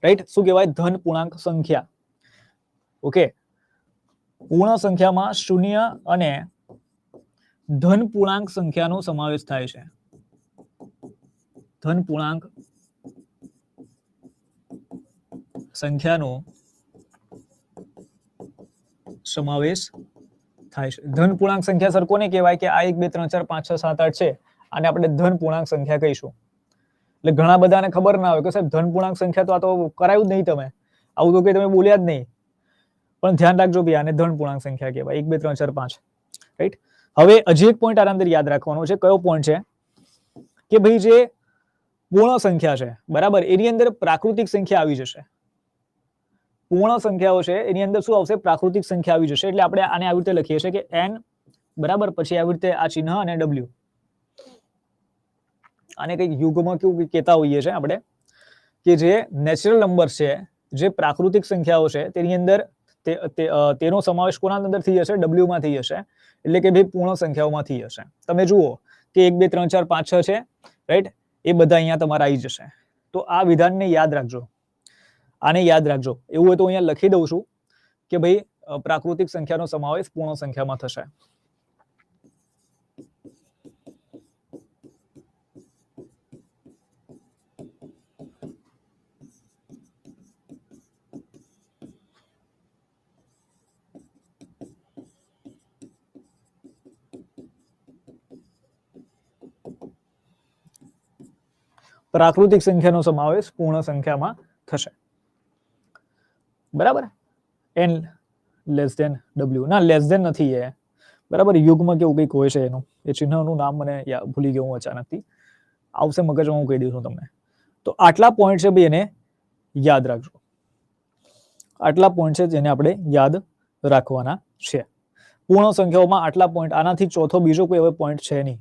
રાઈટ. શું કહેવાય? ધન પૂર્ણાંક સંખ્યા. ઓકે. પૂર્ણ સંખ્યામાં 0 અને ધન પૂર્ણાંક સંખ્યાનો સમાવેશ થાય છે. ધન પૂર્ણાંક સંખ્યાનો સમાવેશ થાય છે. ધન પૂર્ણાંક સંખ્યા સર કોને કહેવાય? કે આ 1 2 3 4 5 6 7 8 છે, આને આપણે ધન પૂર્ણાંક સંખ્યા કહીશું. એટલે ઘણા બધાને ખબર ના હોય કે સાહેબ ધન પૂર્ણાંક સંખ્યા તો આ તો કરાયું જ નહીં, તમે આવું તો કે તમે બોલ્યા જ નહીં. પણ ધ્યાન રાખજો ભાઈ, આને ધન પૂર્ણાંક સંખ્યા કહેવાય. 1 2 3 4 5, રાઈટ. હવે હજી એક પોઈન્ટ આના અંદર યાદ રાખવાનો છે. કયો પોઈન્ટ છે કે ભાઈ જે પૂર્ણ સંખ્યા છે બરાબર એની અંદર પ્રાકૃતિક સંખ્યા આવી જશે. પૂર્ણ સંખ્યાઓ છે એની અંદર શું આવશે? પ્રાકૃતિક સંખ્યા આવી જશે. એટલે આપણે આને આવી રીતે લખીએ છીએ કે n બરાબર પછી આવી રીતે આ ચિહ્ન અને w. આને કંઈક યુગમાં કેવું કહેતા હોઈએ છે આપણે કે જે નેચરલ નંબર છે જે પ્રાકૃતિક સંખ્યાઓ છે તેની અંદર તેનો સમાવેશ કોના અંદર થઈ જશે? w માં થઈ જશે. એટલે કે ભાઈ પૂર્ણ સંખ્યાઓમાં થઈ જશે. તમે જુઓ કે 1 2 3 4 5 6 છે રાઈટ, એ બધા અહીંયા તમારા આવી જશે. તો આ વિધાનને યાદ રાખજો, આને યાદ રાખજો. એવું હોય તો અહીંયા લખી દઉં છું કે ભાઈ પ્રાકૃતિક સંખ્યાનો સમાવેશ પૂર્ણ સંખ્યામાં થશે. પ્રાકૃતિક સંખ્યાનો સમાવેશ પૂર્ણ સંખ્યામાં થશે. બરાબર. n લેસ ધેન w ના લેસ ધેન નથી એ બરાબર, યુગમાં કેવું કંઈક હોય છે એનું, એ ચિહ્નનું નામ મને ભૂલી ગયો હું અચાનકથી, આવશે મગજમાં હું કહી દઉં છું તમને. તો આટલા પોઈન્ટ છે ભાઈ એને યાદ રાખજો. આટલા પોઈન્ટ છે જેને આપણે યાદ રાખવાના છે. પૂર્ણ સંખ્યાઓમાં આટલા પોઈન્ટ, આનાથી ચોથો બીજો કોઈ હવે પોઈન્ટ છે નહીં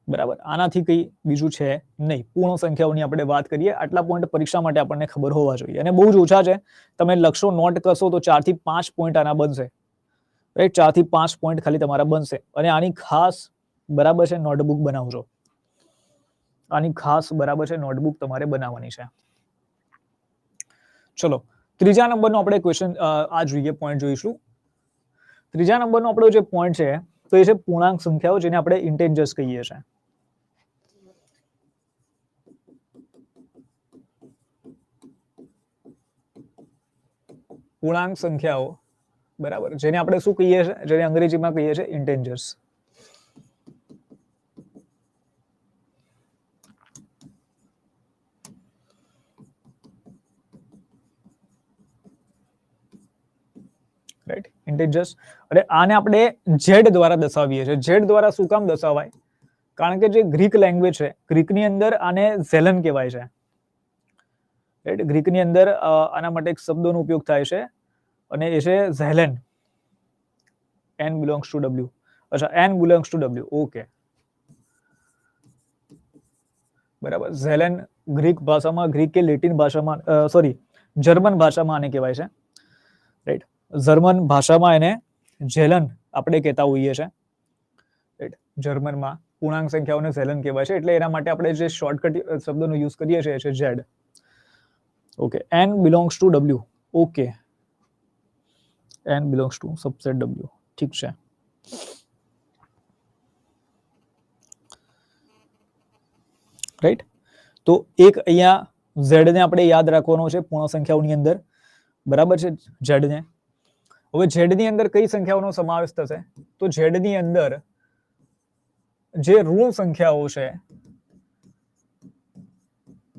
બરાબર, આનાથી કઈ બીજું છે નહીં. પૂર્ણ સંખ્યાઓની આપણે વાત કરીએ, આટલા પોઈન્ટ પરીક્ષા માટે આપણને ખબર હોવા જોઈએ અને બહુ જ ઓછા છે. તમે લખશો, નોટ કરશો તો 4 થી 5 પોઈન્ટ આના બનશે રાઈટ. 4 થી 5 પોઈન્ટ ખાલી તમારા બનશે અને આની ખાસ બરાબર છે નોટબુક બનાવજો. આની ખાસ બરાબર છે નોટબુક તમારે બનાવવાની છે. ચલો ત્રીજા નંબરનો આપણે ક્વેશ્ચન આ જોઈએ, પોઈન્ટ જોઈશું. ત્રીજા નંબરનો આપણો જે પોઈન્ટ છે તો એ છે પૂર્ણાંક સંખ્યાઓ, જેને આપણે ઇન્ટેજર્સ કહીએ છીએ. પૂર્ણાંક સંખ્યાઓ બરાબર, જેને આપણે શું કહીએ છીએ? જેને અંગ્રેજીમાં કહીએ છીએ ઇન્ટેજર્સ. Right, integers. અને આને આપણે z દ્વારા દર્શાવીએ છીએ. z દ્વારા શું કામ દર્શાવાય? કારણ કે જે ગ્રીક લેંગ્વેજ છે, ગ્રીકની અંદર આને ઝેલન કહેવાય છે રાઈટ. ગ્રીકની અંદર આના માટે એક શબ્દનો ઉપયોગ થાય છે અને એ છે ઝેલેન. n belongs to w. અચ્છા, n belongs to w. Okay બરાબર. ઝેલેન ગ્રીક ભાષામાં, ગ્રીક કે લેટિન ભાષામાં, સોરી જર્મન ભાષામાં આને કહેવાય છે રાઈટ. જર્મન ભાષામાં એને ઝેલન આપણે કહેતા હોઈએ છીએ રાઈટ. જર્મનમાં પૂર્ણાંક સંખ્યાઓને ઝેલન કહેવાય છે, એટલે એના માટે આપણે જે શોર્ટકટ શબ્દનો યુઝ કરીએ છીએ છે z. Okay, n belongs to w. Okay, n belongs to subset w. ઠીક છે. રાઈટ. તો એક અહીંયા z ને આપણે યાદ રાખવાનો છે પૂર્ણ સંખ્યાઓની અંદર બરાબર છે. z ને હવે z ની અંદર કઈ સંખ્યાઓનો સમાવેશ થશે? તો z ની અંદર જે ઋણ સંખ્યાઓ છે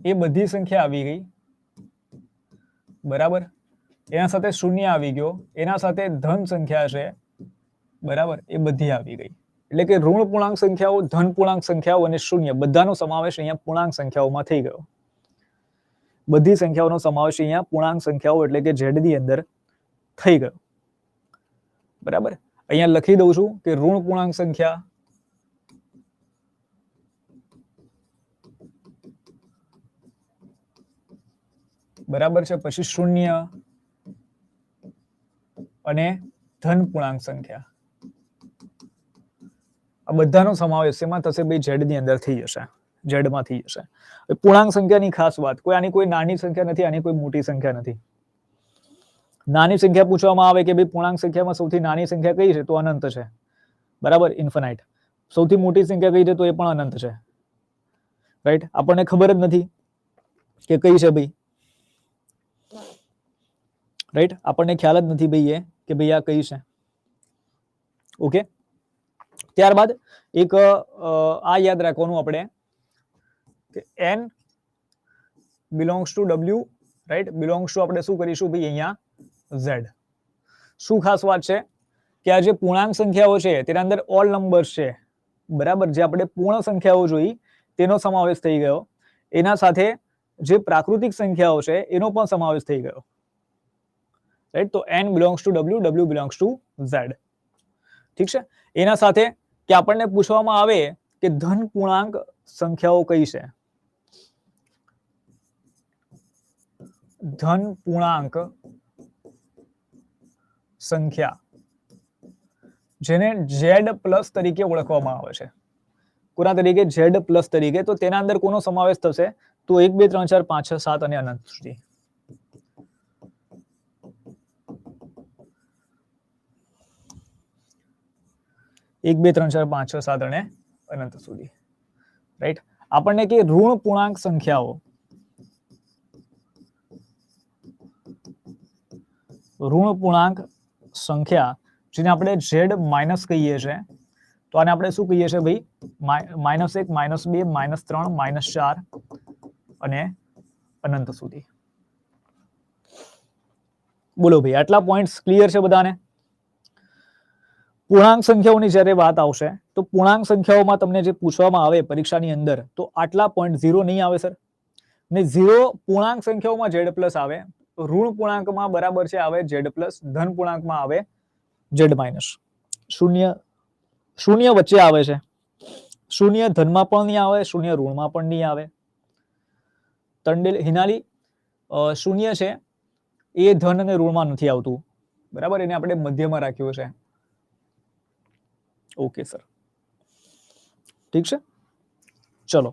એ બધી સંખ્યા આવી ગઈ બરાબર. એના સાથે શૂન્ય આવી ગયો, એના સાથે ધન સંખ્યા છે બરાબર, એ બધી આવી ગઈ. એટલે કે ઋણ પૂર્ણાંક સંખ્યાઓ, ધન પૂર્ણાંક સંખ્યાઓ અને શૂન્ય બધાનો સમાવેશ અહીંયા પૂર્ણાંક સંખ્યાઓમાં થઈ ગયો. બધી સંખ્યાઓનો સમાવેશ અહીંયા પૂર્ણાંક સંખ્યાઓ એટલે કે z ની અંદર થઈ ગયો બરાબર. અહીંયા લખી દઉં છું કે ઋણ પૂર્ણાંક સંખ્યા બરાબર છે, પછી શૂન્ય અને ધન પૂર્ણાંક સંખ્યા, આ બધાનો સમાવેશ એમાં થશે ભાઈ z ની અંદર થઈ જશે, z માં થઈ જશે. પૂર્ણાંક સંખ્યાની ખાસ વાત, કોઈ આની કોઈ નાની સંખ્યા નથી, આની કોઈ મોટી સંખ્યા નથી. નાની સંખ્યા પૂછવામાં આવે કે ભાઈ પૂર્ણાંક સંખ્યામાં સૌથી નાની સંખ્યા કઈ છે? તો અનંત છે બરાબર, ઇન્ફિનાઇટ. સૌથી મોટી સંખ્યા કઈ છે? તો એ પણ અનંત છે રાઈટ. આપણને ખબર જ નથી કે કઈ છે ભાઈ રાઈટ. આપણને ખ્યાલ જ નથી ભાઈ એ કે ભાઈ આ કઈ છે. ઓકે, ત્યારબાદ એક આ યાદ રાખવાનું આપણે કે n belongs to w right. belongs to આપણે શું કરીશું ભાઈ અહીંયા z. શું ખાસ વાત છે કે આ જે પૂર્ણાંક સંખ્યાઓ છે તેના અંદર ઓલ નંબર્સ છે, બરાબર, જે આપણે પૂર્ણ સંખ્યાઓ જોઈ તેનો સમાવેશ થઈ ગયો, એના સાથે જે પ્રાકૃતિક સંખ્યાઓ છે એનો પણ સમાવેશ થઈ ગયો, રાઈટ. તો n belongs to w, w belongs to z. ઠીક છે. એના સાથે કે આપણને પૂછવામાં આવે કે ધન પૂર્ણાંક સંખ્યાઓ કઈ છે, ધન પૂર્ણાંક સંખ્યા જેને z પ્લસ તરીકે ઓળખવામાં આવે છે. કોના તરીકે? z પ્લસ તરીકે. તો તેના અંદર કોનો સમાવેશ થશે? તો 1 2 3 4 5 6 7 અને અનંત સુધી. એક બે ત્રણ ચાર પાંચ છ સાત અને અનંત સુધી, રાઈટ. આપણને કે ઋણ પૂર્ણાંક સંખ્યાઓ, ઋણ પૂર્ણાંક સંખ્યા જેને આપણે z માઇનસ કહીએ છીએ, તો આને આપણે શું કહીએ છીએ ભાઈ? -1 -2 -3 -4 અને અનંત સુધી. બોલો ભાઈ, આટલા પોઈન્ટ્સ ક્લિયર છે બધાને? પૂર્ણાંક સંખ્યાઓની જ્યારે વાત આવશે તો પૂર્ણાંક સંખ્યાઓમાં તમને જે પૂછવામાં આવે પરીક્ષાની અંદર તો આટલા પોઈન્ટ 0 નહીં આવે સર, ને 0 પૂર્ણાંક સંખ્યાઓમાં z પ્લસ આવે, ઋણ પૂર્ણાંકમાં બરાબર છે આવે z પ્લસ, ધન પૂર્ણાંકમાં આવે z માઇનસ. શૂન્ય વચ્ચે આવે છે, શૂન્ય ધનમાં પણ નહીં આવે, શૂન્ય ઋણમાં પણ નહીં આવે. તંડેલ હિનાલી, શૂન્ય છે એ ધન અને ઋણમાં નથી આવતું, બરાબર, એને આપણે મધ્યમાં રાખ્યું છે. ઓકે સર, ઠીક છે. ચલો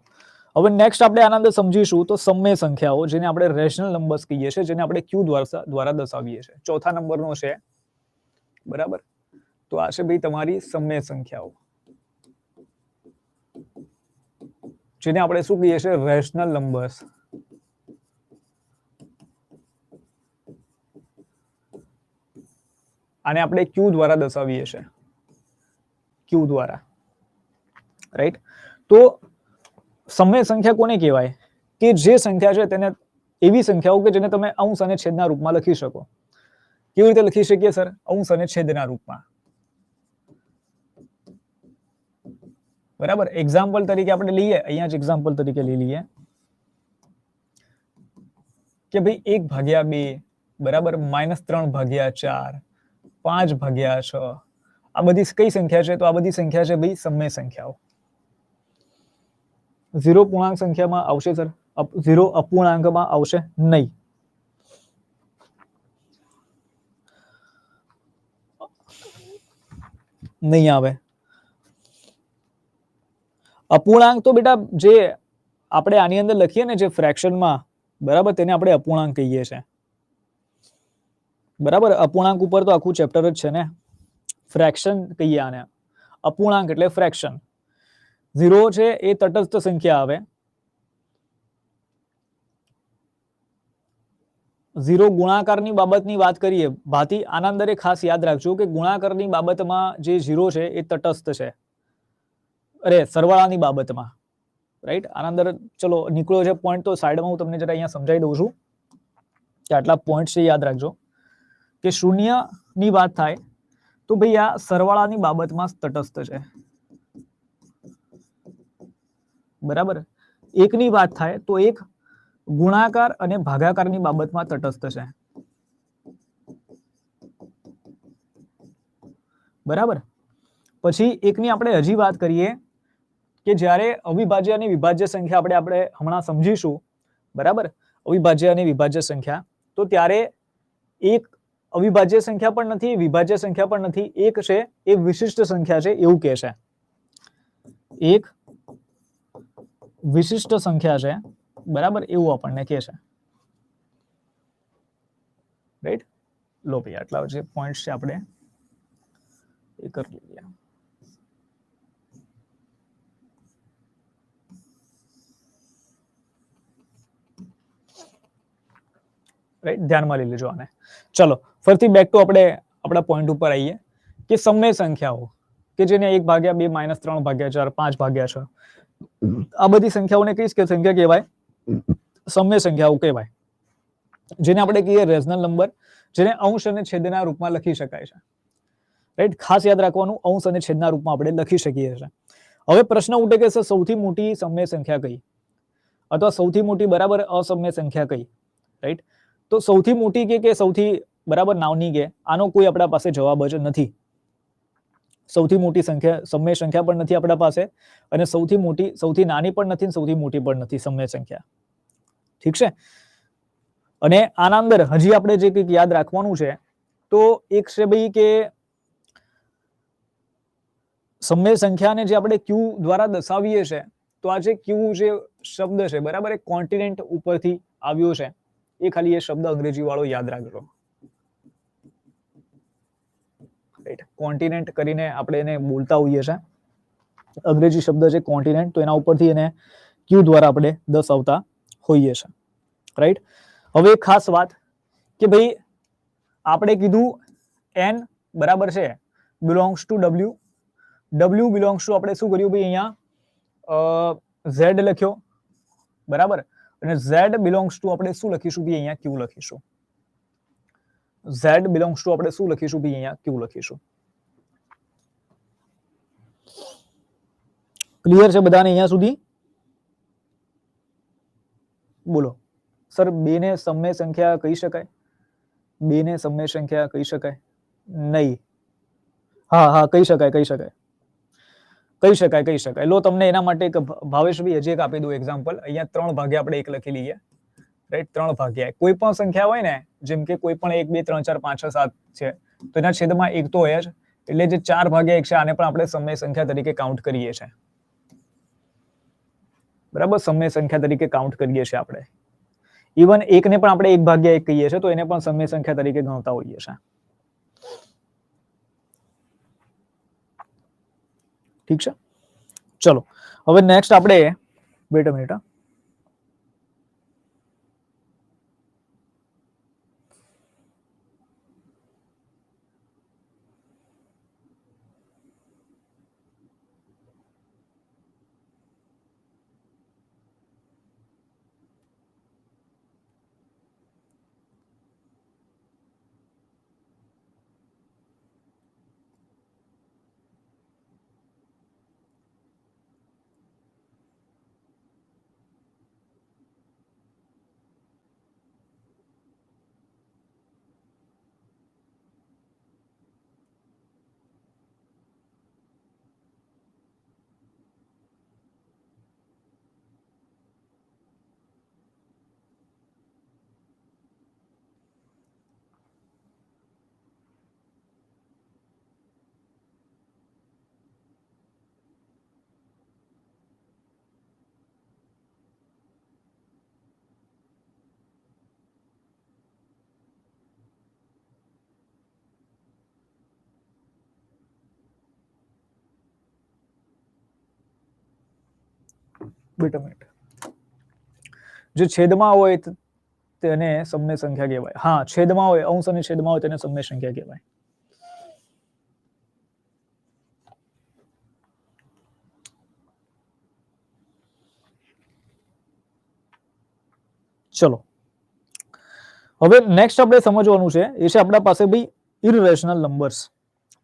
હવે નેક્સ્ટ આપણે આના અંદર સમજીશું તો સમય સંખ્યાઓ, જેને આપણે રેશનલ નંબર્સ કહીએ છીએ, જેને આપણે q દ્વારા દર્શાવીએ છીએ. ચોથા નંબરનો છે, બરાબર. તો આ છે ભાઈ તમારી સમય સંખ્યાઓ, જેને આપણે શું કહીએ છીએ? Rational numbers. આને આપણે q દ્વારા દર્શાવીએ છીએ, q દ્વારા, રાઈટ. તો સમય સંખ્યા કોને કહેવાય? કે જે સંખ્યા છે તેને એવી સંખ્યાઓ કે જેને તમે અંશ અને છેદના રૂપમાં લખી શકો. કેવી રીતે લખી શકીએ સર? અંશ અને છેદના રૂપમાં, બરાબર. એક્ઝામ્પલ તરીકે આપણે લઈએ, અહીંયા જ એક્ઝામ્પલ તરીકે લઈ લઈએ કે ભાઈ 1/2, બરાબર, -3/4, 5/6. આ બધી કઈ સંખ્યા છે? તો આ બધી સંખ્યા છે ભાઈ સમય સંખ્યાઓ. 0 પૂર્ણાંક સંખ્યામાં આવશે સર? 0 અપૂર્ણાંકમાં આવશે નહીં. નહીં આવે. અપૂર્ણાંક તો બેટા જે આપણે આની અંદર લખીએ ને જે ફ્રેક્શનમાં, બરાબર, તેને આપણે અપૂર્ણાંક કહીએ છીએ, બરાબર. અપૂર્ણાંક ઉપર તો આખું ચેપ્ટર જ છે ને, ફ્રેક્શન કહીએ આને. અપૂર્ણાંક એટલે ફ્રેક્શન. 0 છે એ તટસ્થ સંખ્યા આવે. 0 ગુણાકારની બાબતની વાત કરીએ ભાતી, આના અંદર ખાસ યાદ રાખજો કે ગુણાકારની બાબતમાં જે 0 છે એ તટસ્થ છે, અરે સરવાળાની બાબતમાં, રાઈટ. આના અંદર ચલો નીકળ્યો છે પોઈન્ટ, તો સાઈડમાં હું તમને જરા અહીંયા સમજાવી દઉં છું કે આટલા પોઈન્ટ છે, યાદ રાખજો. કે 0 ની વાત થાય તો ભાઈ આ સરવાળાની બાબતમાં તટસ્થ છે, બરાબર. 1 ની વાત થાય તો 1 ગુણાકાર અને ભાગાકારની બાબતમાં તટસ્થ છે, બરાબર. પછી 1 ની આપણે હજી વાત કરીએ કે જ્યારે અવિભાજ્ય અને વિભાજ્ય સંખ્યા આપણે હમણાં સમજીશું, બરાબર. અવિભાજ્ય અને વિભાજ્ય સંખ્યા, તો ત્યારે એક અવિભાજ્ય સંખ્યા પણ નથી, વિભાજ્ય સંખ્યા પણ નથી, એક છે એ વિશિષ્ટ સંખ્યા છે એવું કહે છે. એક વિશિષ્ટ સંખ્યા છે, બરાબર, એવું આપણને કહે છે, રાઈટ. લો ભાઈ આટલા જે પોઈન્ટ છે આપણે એ કરી લઈએ. રાઈટ, ધ્યાનમાં લઈ લેજો આને. ચલો ફરીથી બેક ટુ આપણે આપણા પોઈન્ટ ઉપર આવીએ કે સમય સંખ્યાઓ કે જેને 1/2 -3/4 5/6, આ બધી સંખ્યાઓને કઈ સંખ્યા કહેવાય? સમય સંખ્યાઓ કહેવાય, જેને આપણે કહીએ રેશનલ નંબર, જેને અંશ અને છેદના રૂપમાં લખી શકાય છે. રાઈટ. ખાસ યાદ રાખવાનું, અંશ અને છેદના રૂપમાં આપણે લખી શકીએ છીએ. હવે પ્રશ્ન ઉઠે કે સૌથી મોટી સમય સંખ્યા કઈ, અથવા સૌથી મોટી બરાબર અસમય સંખ્યા કઈ, રાઈટ. તો સૌથી મોટી કે સૌથી બરાબર નાની કે, આનો કોઈ આપણા પાસે જવાબ જ નથી. સૌથી મોટી સંખ્યા સમય સંખ્યા પણ નથી આપણા પાસે, અને સૌથી નાની પણ નથી, સૌથી મોટી પણ નથી સમય સંખ્યા. ઠીક છે. અને આના અંદર હજી આપણે જે કંઈક યાદ રાખવાનું છે, તો એક છે ભાઈ કે સમય સંખ્યાને જે આપણે ક્યુ દ્વારા દર્શાવીએ છીએ, તો આ જે ક્યુ જે શબ્દ છે બરાબર, એ કોન્ટિનેન્ટ ઉપરથી આવ્યો છે. એ ખાલી એ શબ્દ અંગ્રેજી વાળો યાદ રાખજો. કોન્ટિનેન્ટ કરીને આપણે એને બોલતા હોઈએ છીએ. અંગ્રેજી શબ્દ છે કોન્ટિનેન્ટ, તો એના ઉપરથી એને ક્યુ દ્વારા આપણે દર્શાવતા હોઈએ છીએ. રાઈટ. હવે ખાસ વાત કે ભાઈ આપણે કીધું n બરાબર છે belongs to w. w belongs to આપણે શું કર્યું ભાઈ, અહીંયા z લખ્યો બરાબર, અને z બિલોંગ્સ ટુ આપણે શું લખીશું ભાઈ, અહીંયા q લખીશું. z બિલોંગ્સ ટુ આપણે શું લખીશું ભાઈ, અહીંયા q લખીશું. ક્લિયર છે બધાને અહીંયા સુધી? બોલો સર, બે ને સમય સંખ્યા કહી શકાય? બે ને સમય સંખ્યા કહી શકાય? નહીં. હા કહી શકાય, કહી શકાય, કહી શકાય, કહી શકાય. લો તમને એના માટે એક ભાવેશભાઈ હજી એક આપી દઉં એક્ઝામ્પલ. અહીંયા 3 ભાગ્યા આપણે 1 લખી લઈએ. રાઈટ. 3 ભાગ્યા કોઈ પણ સંખ્યા હોય ને, જેમ કે કોઈ પણ 1 2 3 4 5 6 7 છે, તો એના છેદમાં 1 તો હોય જ. એટલે જે 4 ભાગ્યા 1 છે, આને પણ આપણે સમય સંખ્યા તરીકે કાઉન્ટ કરીએ છીએ. બરાબર, સમય સંખ્યા તરીકે કાઉન્ટ કરીએ છીએ આપણે. ઇવન 1 ને પણ આપણે 1 ભાગ્યા 1 કહીએ છીએ, તો એને પણ સમય સંખ્યા તરીકે ગણતા હોઈએ છીએ. ઠીક છે. ચલો હવે નેક્સ્ટ આપણે વેટ અ મિનિટ. જે છેદમાં હોય તેને સમય સંખ્યા કહેવાય. હા, છેદમાં હોય, અંશ અને છેદમાં હોય તેને સમય સંખ્યા કહેવાય. ચલો હવે નેક્સ્ટ આપણે સમજવાનું છે, એ છે આપણા પાસે ભાઈ ઇરરેશનલ નંબર્સ,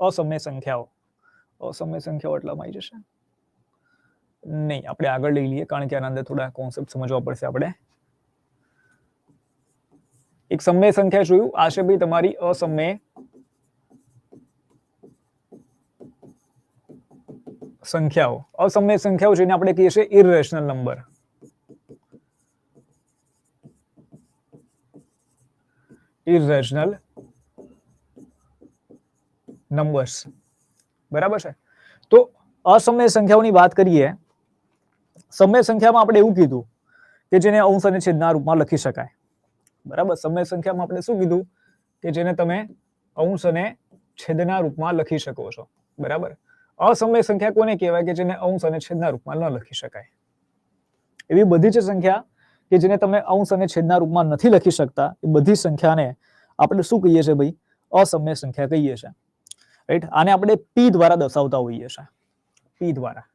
અસમય સંખ્યાઓ. અસમય સંખ્યાઓ એટલામાં આવી જશે નહીં, આપણે આગળ લઈ લઈએ, કારણ કે આના અંદર થોડા કોન્સેપ્ટ સમજવા પડશે આપણે. એક સમય સંખ્યા જોયું, આ છે ભાઈ તમારી અસમય સંખ્યાઓ. અસમય સંખ્યાઓ જેને આપણે કહીએ છીએ ઇરરેશનલ નંબર. ઇરરેશનલ નંબર્સ બરાબર છે. તો અસમય સંખ્યાઓની વાત કરીએ, સમય સંખ્યામાં આપણે એવું કીધું કે જેને અંશ અને છેદના રૂપમાં લખી શકાય. બરાબર, સમય સંખ્યામાં આપણે શું કીધું કે જેને તમે અંશ અને છેદના રૂપમાં લખી શકો છો. બરાબર. અસમય સંખ્યા કોને કહેવાય કે જેને અંશ અને છેદના રૂપમાં ન લખી શકાય. એવી બધી જ સંખ્યા કે જેને તમે અંશ અને છેદના રૂપમાં નથી લખી શકતા, એ બધી સંખ્યાને આપણે શું કહીએ છીએ ભાઈ? અસમય સંખ્યા કહીએ છીએ. રાઈટ. આને આપણે p દ્વારા દર્શાવતા હોઈએ છીએ. p દ્વારા.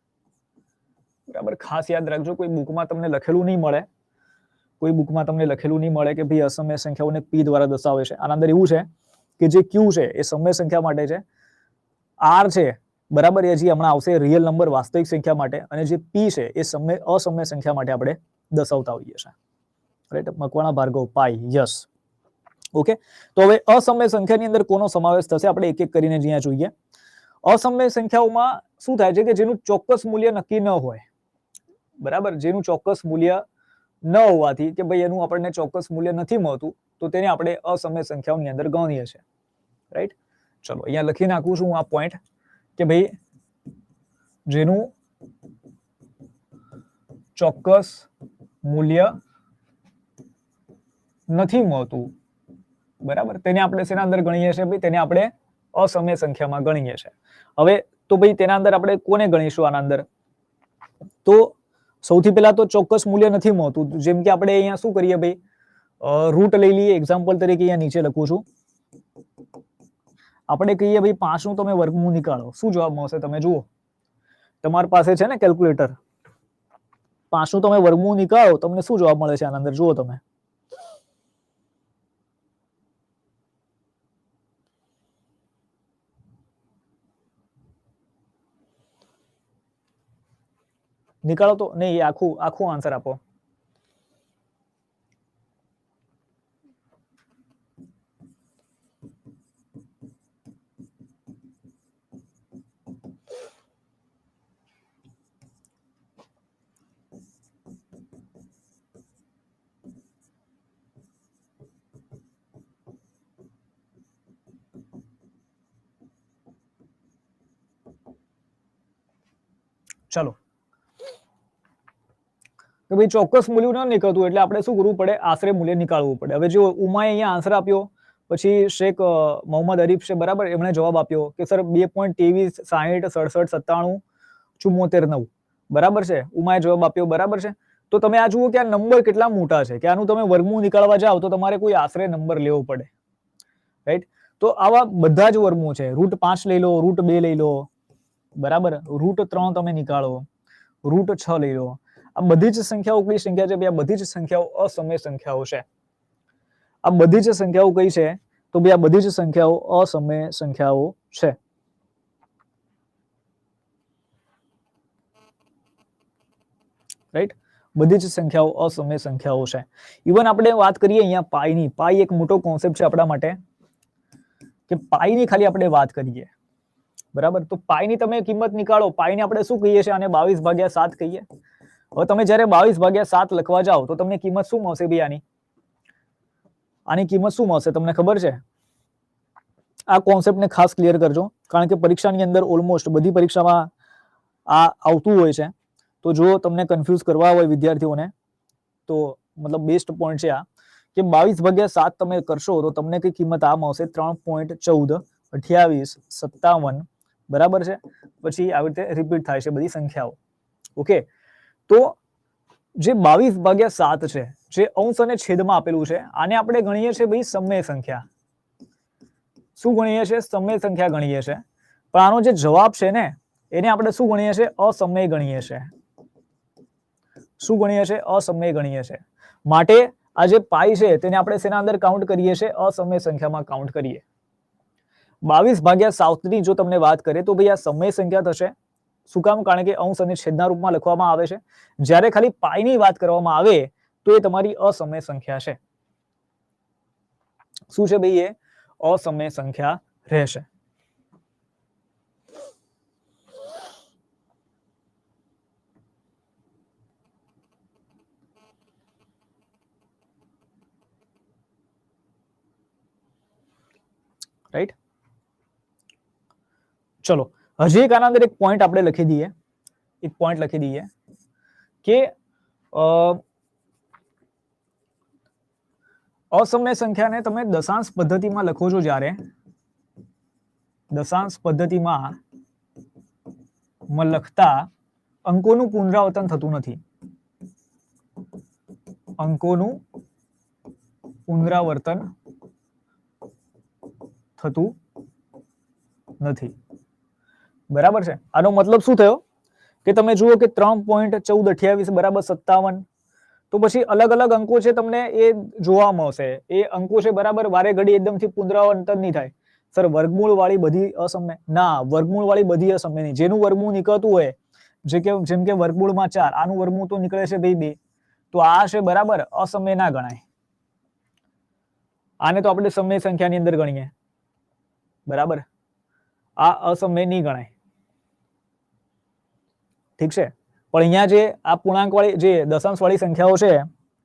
બરાબર, ખાસ યાદ રાખજો, કોઈ બુકમાં તમને લખેલું નહીં મળે, કોઈ બુકમાં તમને લખેલું નહીં મળે કે ભાઈ અસમય સંખ્યાઓને p દ્વારા દર્શાવે છે. આના અંદર એવું છે કે જે q છે એ સમય સંખ્યા માટે છે, આર છે બરાબર, એ હજી હમણાં આવશે રિયલ નંબર વાસ્તવિક સંખ્યા માટે, અને જે પી છે એ અસમય સંખ્યા માટે આપણે દર્શાવતા હોઈએ છીએ, રાઈટ. મકવાણા ભાર્ગવ પાઈ, યસ. ઓકે, તો હવે અસમય સંખ્યાની અંદર કોનો સમાવેશ થશે આપણે એક એક કરીને જ્યાં જોઈએ. અસમય સંખ્યાઓમાં શું થાય છે કે જેનું ચોક્કસ મૂલ્ય નક્કી ન હોય, બરાબર, જેનું ચોક્કસ મૂલ્ય ન હોવાથી કે ભાઈ એનું આપણને ચોક્કસ મૂલ્ય નથી મળતું, તો તેને આપણે અસમય સંખ્યાઓની અંદર ગણીએ છીએ, રાઈટ. ચલો અહીંયા લખી નાખું છું હું આ પોઈન્ટ કે ભાઈ જેનું ચોક્કસ મૂલ્ય નથી મળતું, બરાબર, તેને આપણે શેના અંદર ગણીએ છીએ ભાઈ, તેને આપણે અસમય સંખ્યામાં ગણીએ છીએ. હવે તો ભાઈ તેના અંદર આપણે કોને ગણીશું આના અંદર? તો સૌથી પહેલા તો ચોક્કસ મૂલ્ય નથી મળતું, જેમ કે આપણે અહીંયા શું કરીએ ભાઈ, રૂટ લઈ લઈએ. એક્ઝામ્પલ તરીકે અહીંયા નીચે લખું છું, આપણે કહીએ ભાઈ 5 નું તમે વર્ગમૂળ નીકાળો, શું જવાબ મળશે તમે જુઓ. તમારી પાસે છે ને કેલ્ક્યુલેટર, 5 નું તમે વર્ગમૂળ નીકાળો, તમને શું જવાબ મળે છે આના અંદર જુઓ તમે. નીકાળો તો નહીં, આખું આન્સર આપો. ચલો, તો ભાઈ ચોક્કસ મૂલ્ય ન નીકળતું એટલે આપણે શું કરવું પડે, આશરે મૂલ્ય નીકાળવું પડે. હવે જો ઉમાએ અહીંયા આન્સર આપ્યો, પછી શેખ મોહમ્મદ અરીફ છે બરાબર, એમણે જવાબ આપ્યો કે સર 2.23 60 67 97 74 9, બરાબર છે. ઉમાએ જવાબ આપ્યો, બરાબર છે. તો તમે આ જુઓ કે આ નંબર કેટલા મોટા છે કે આનું તમે વર્ગમૂળ નીકાળવા જાઓ તો તમારે કોઈ આશરે નંબર લેવો પડે, રાઈટ. તો આવા બધા જ વર્ગમૂળ છે, √5 લઈ લો, √2 લઈ લો, બરાબર, √3 તમે નીકાળો, √6 લઈ લો. આ બધી જ સંખ્યાઓ કઈ સંખ્યા છે? આ બધી જ સંખ્યાઓ અસમય સંખ્યાઓ છે. આ બધી જ સંખ્યાઓ કઈ છે? તો ભાઈ આ બધી જ સંખ્યાઓ અસમય સંખ્યાઓ છે, રાઈટ. બધી જ સંખ્યાઓ અસમય સંખ્યાઓ છે. ઇવન આપણે વાત કરીએ અહીંયા પાઈની, પાઈ એક મોટો કોન્સેપ્ટ છે આપણા માટે, કે પાઈની ખાલી આપણે વાત કરીએ, બરાબર. તો પાઈની તમે કિંમત નીકાળો, પાઈને આપણે શું કહીએ છીએ? આને 22/7 કહીએ. હવે તમે જ્યારે 22/7 લખવા જાઓ તો તમને કિંમત શું મળશે ભાઈ? આની કિંમત શું મળશે તમને ખબર છે? આ કોન્સેપ્ટને ખાસ ક્લિયર કરજો, કારણ કે પરીક્ષાની અંદર ઓલમોસ્ટ બધી પરીક્ષામાં આ આવતું હોય છે. તો જો તમને કન્ફ્યુઝ કરવા હોય વિદ્યાર્થીઓને તો મતલબ બેસ્ટ પોઈન્ટ છે આ, કે 22/7 તમે કરશો તો તમને કઈ કિંમત આ મળશે 3.14 28 57, બરાબર છે. પછી આવી રીતે રિપીટ થાય છે બધી સંખ્યાઓ. ઓકે, તો જે 22/7 છે, જે અંશ અને છેદમાં આપેલું છે, આને આપણે ગણીએ છીએ ભાઈ સમય સંખ્યા. શું ગણીએ છીએ? સમય સંખ્યા ગણીએ છીએ. પણ આનો જે જવાબ છે ને એને આપણે શું ગણીએ છીએ? અસમય ગણીએ છીએ. શું ગણીએ છીએ? અસમય ગણીએ છીએ. માટે આ જે પાઈ છે તેને આપણે શેના અંદર કાઉન્ટ કરીએ છીએ? અસમય સંખ્યામાં કાઉન્ટ કરીએ. 22/7 ની જો તમને વાત કરે તો ભાઈ આ સમય સંખ્યા થશે. શું કામ? કારણ કે અંશ અને છેદના રૂપમાં લખવામાં આવે છે. જ્યારે ખાલી પાઈની વાત કરવામાં આવે તો એ તમારી અસમય સંખ્યા છે. શું છે ભાઈ? એ અસમય સંખ્યા રહેશે. રાઈટ. ચલો, હજી એક આના અંદર એક પોઈન્ટ આપણે લખી દઈએ, કે અસમય સંખ્યાને તમે દશાંશ પદ્ધતિમાં લખો છો, જ્યારે દશાંશ પદ્ધતિમાં લખતા અંકોનું પુનરાવર્તન થતું નથી. અંકોનું પુનરાવર્તન થતું નથી, બરાબર છે. આનો મતલબ શું થયો કે તમે જુઓ કે 3.1428 બરાબર 57, તો પછી અલગ અલગ અંકો છે તમને એ જોવા મળશે. એ અંકો છે બરાબર વારે ઘડી એકદમથી પુનરાવર્તન નહીં થાય. સર વર્ગમૂળ વાળી બધી અસમય? ના, વર્ગમૂળ વાળી બધી અસમય નહીં. જેનું વર્ગમૂળ નીકળતું હોય, જેમ કે વર્ગમૂળમાં 4, આનું વર્ગમૂળ તો નીકળે છે ભાઈ 2, તો આ છે બરાબર અસમય ના ગણાય. આને તો આપણે સમય સંખ્યાની અંદર ગણીએ, બરાબર, આ અસમય નહીં ગણાય. ઠીક છે, પણ અહીંયા જે આ પૂર્ણાંક વાળી જે દશાંશ વાળી સંખ્યાઓ છે,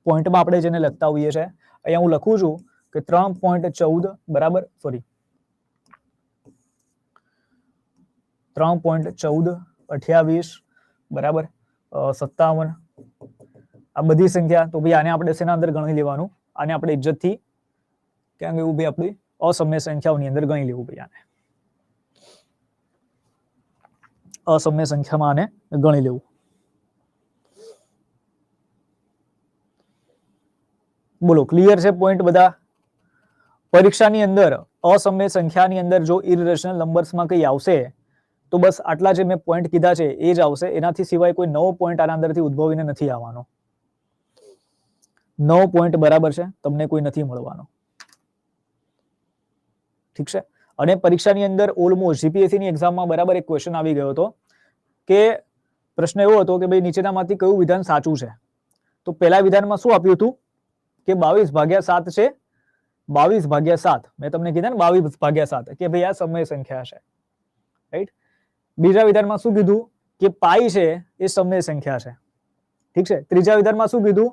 પોઈન્ટમાં આપણે જેને લખતા હોઈએ છે, અહીંયા હું લખું છું કે 3.14 બરાબર, સોરી 3.14, 28 બરાબર, 57, આ બધી સંખ્યા. તો ભાઈ આને આપણે શેના અંદર ગણી લેવાનું? આને આપણે ઇજ્જતથી ક્યાં ગયું ભાઈ? આપણી અસમય સંખ્યાઓની અંદર ગણી લેવું ભાઈ. આને અસમય સંખ્યામાં આને ગણી લેવું. બોલો, ક્લિયર છે પોઈન્ટ બધા? પરીક્ષાની અંદર અસમય સંખ્યાની અંદર જો ઇરરેશનલ નંબર્સમાં કઈ આવશે તો બસ આટલા જે મેં પોઈન્ટ કીધા છે એ જ આવશે. એનાથી સિવાય કોઈ નવો પોઈન્ટ આના અંદરથી ઉદ્ભવીને નથી આવવાનો. નવો પોઈન્ટ બરાબર છે તમને કોઈ નથી મળવાનો. ઠીક છે. અને પરીક્ષાની અંદર ઓલમોસ્ટ જીપીએસસી ની એક્ઝામમાં બરાબર એક ક્વેશ્ચન આવી ગયો હતો કે પ્રશ્ન એવો હતો કે ભાઈ નીચેનામાંથી કયું વિધાન સાચું છે? તો પહેલા વિધાનમાં શું આપ્યું હતું કે 22/7 છે, 22/7. મેં તમને કીધા ને 22/7 કે ભાઈ આ સમય સંખ્યા છે, રાઈટ. બીજા વિધાનમાં શું કીધું કે પાઈ છે એ સમય સંખ્યા છે, ઠીક છે. ત્રીજા વિધાનમાં શું કીધું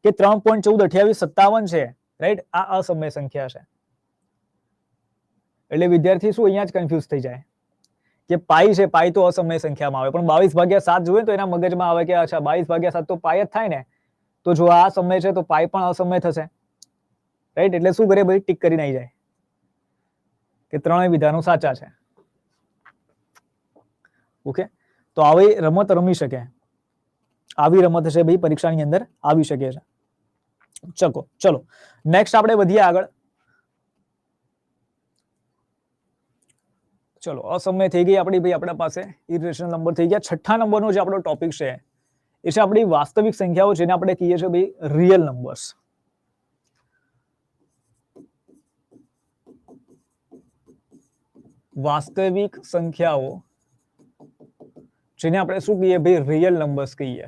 કે 3.14, 28, 57 છે, રાઈટ, આ અસમય સંખ્યા છે. એટલે વિદ્યાર્થી શું અહીંયા જ કન્ફ્યુઝ થઈ જાય કે પાઈ છે, પાઈ તો અસમય સંખ્યામાં આવે, પણ 22/7 જોઈએ તો એના મગજમાં આવે કે અચ્છા 22/7 તો પાઈ જ થાય ને, તો જો આ સમય છે તો પાઈ પણ અસમય થશે, રાઈટ. એટલે શું કરે ભાઈ? ટીક કરીને આવી જાય કે ત્રણેય વિધાનો સાચા છે. ઓકે, તો આવી રમત રમી શકે, આવી રમત છે ભાઈ પરીક્ષાની અંદર આવી શકે છે. ચલો નેક્સ્ટ આપણે વધીએ આગળ. ચલો, અસમય થઈ ગઈ આપણી ભાઈ, આપણા પાસે ઇરેશનલ નંબર થઈ ગયા. છઠ્ઠા નંબરનો જે આપણો ટોપિક છે એ છે આપણી વાસ્તવિક સંખ્યાઓ, જેને આપણે કહીએ છીએ ભાઈ રિયલ નંબર્સ. વાસ્તવિક સંખ્યાઓ જેને આપણે શું કહીએ ભાઈ? રિયલ નંબર્સ કહીએ.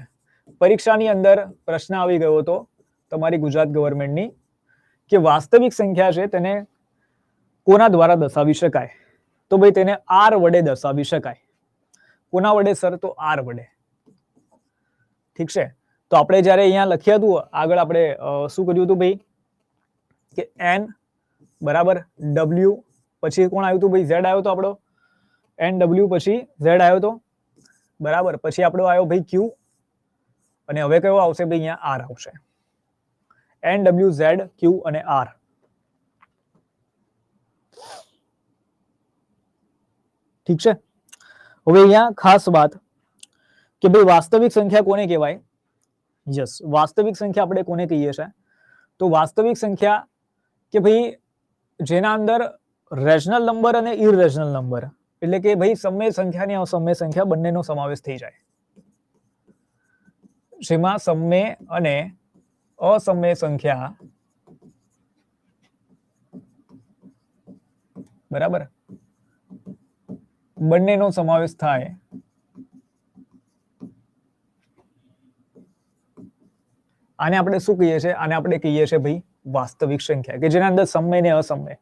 પરીક્ષાની અંદર પ્રશ્ન આવી ગયો હતો તમારી ગુજરાત ગવર્મેન્ટની કે વાસ્તવિક સંખ્યા છે તેને કોના દ્વારા દર્શાવી શકાય? તો ભાઈ તેને આર વડે દર્શાવી શકાય. કોના વડે સર? તો આર વડે. ઠીક છે. તો આપણે જ્યારે અહીંયા લખ્યા હતું આગળ આપણે શું કર્યું હતું ભાઈ કે n બરાબર w, પછી કોણ આવ્યું હતું ભાઈ? z આવ્યો તો આપણો nw, પછી z આવ્યો તો બરાબર, પછી આપણો આવ્યો ભાઈ q, અને હવે કયો આવશે ભાઈ? અહીંયા r આવશે. nw, z, q અને r. ઠીક છે. હવે અહીંયા ખાસ વાત કે ભાઈ વાસ્તવિક સંખ્યા કોને કહેવાય? યસ, વાસ્તવિક સંખ્યા આપણે કોને કહીએ છીએ? તો વાસ્તવિક સંખ્યા કે ભાઈ જેના અંદર રેશનલ નંબર અને ઇરરેશનલ નંબર, એટલે કે ભાઈ સમય સંખ્યા અને અસમય સંખ્યા બંનેનો સમાવેશ થઈ જાય. જેમાં સમય અને અસમય સંખ્યા બરાબર બંનેનો સમાવેશ થાય. આને આપણે શું કહીએ છીએ? આને આપણે કહીએ છીએ ભાઈ વાસ્તવિક સંખ્યા, કે જેના અંદર સમય ને અસમય.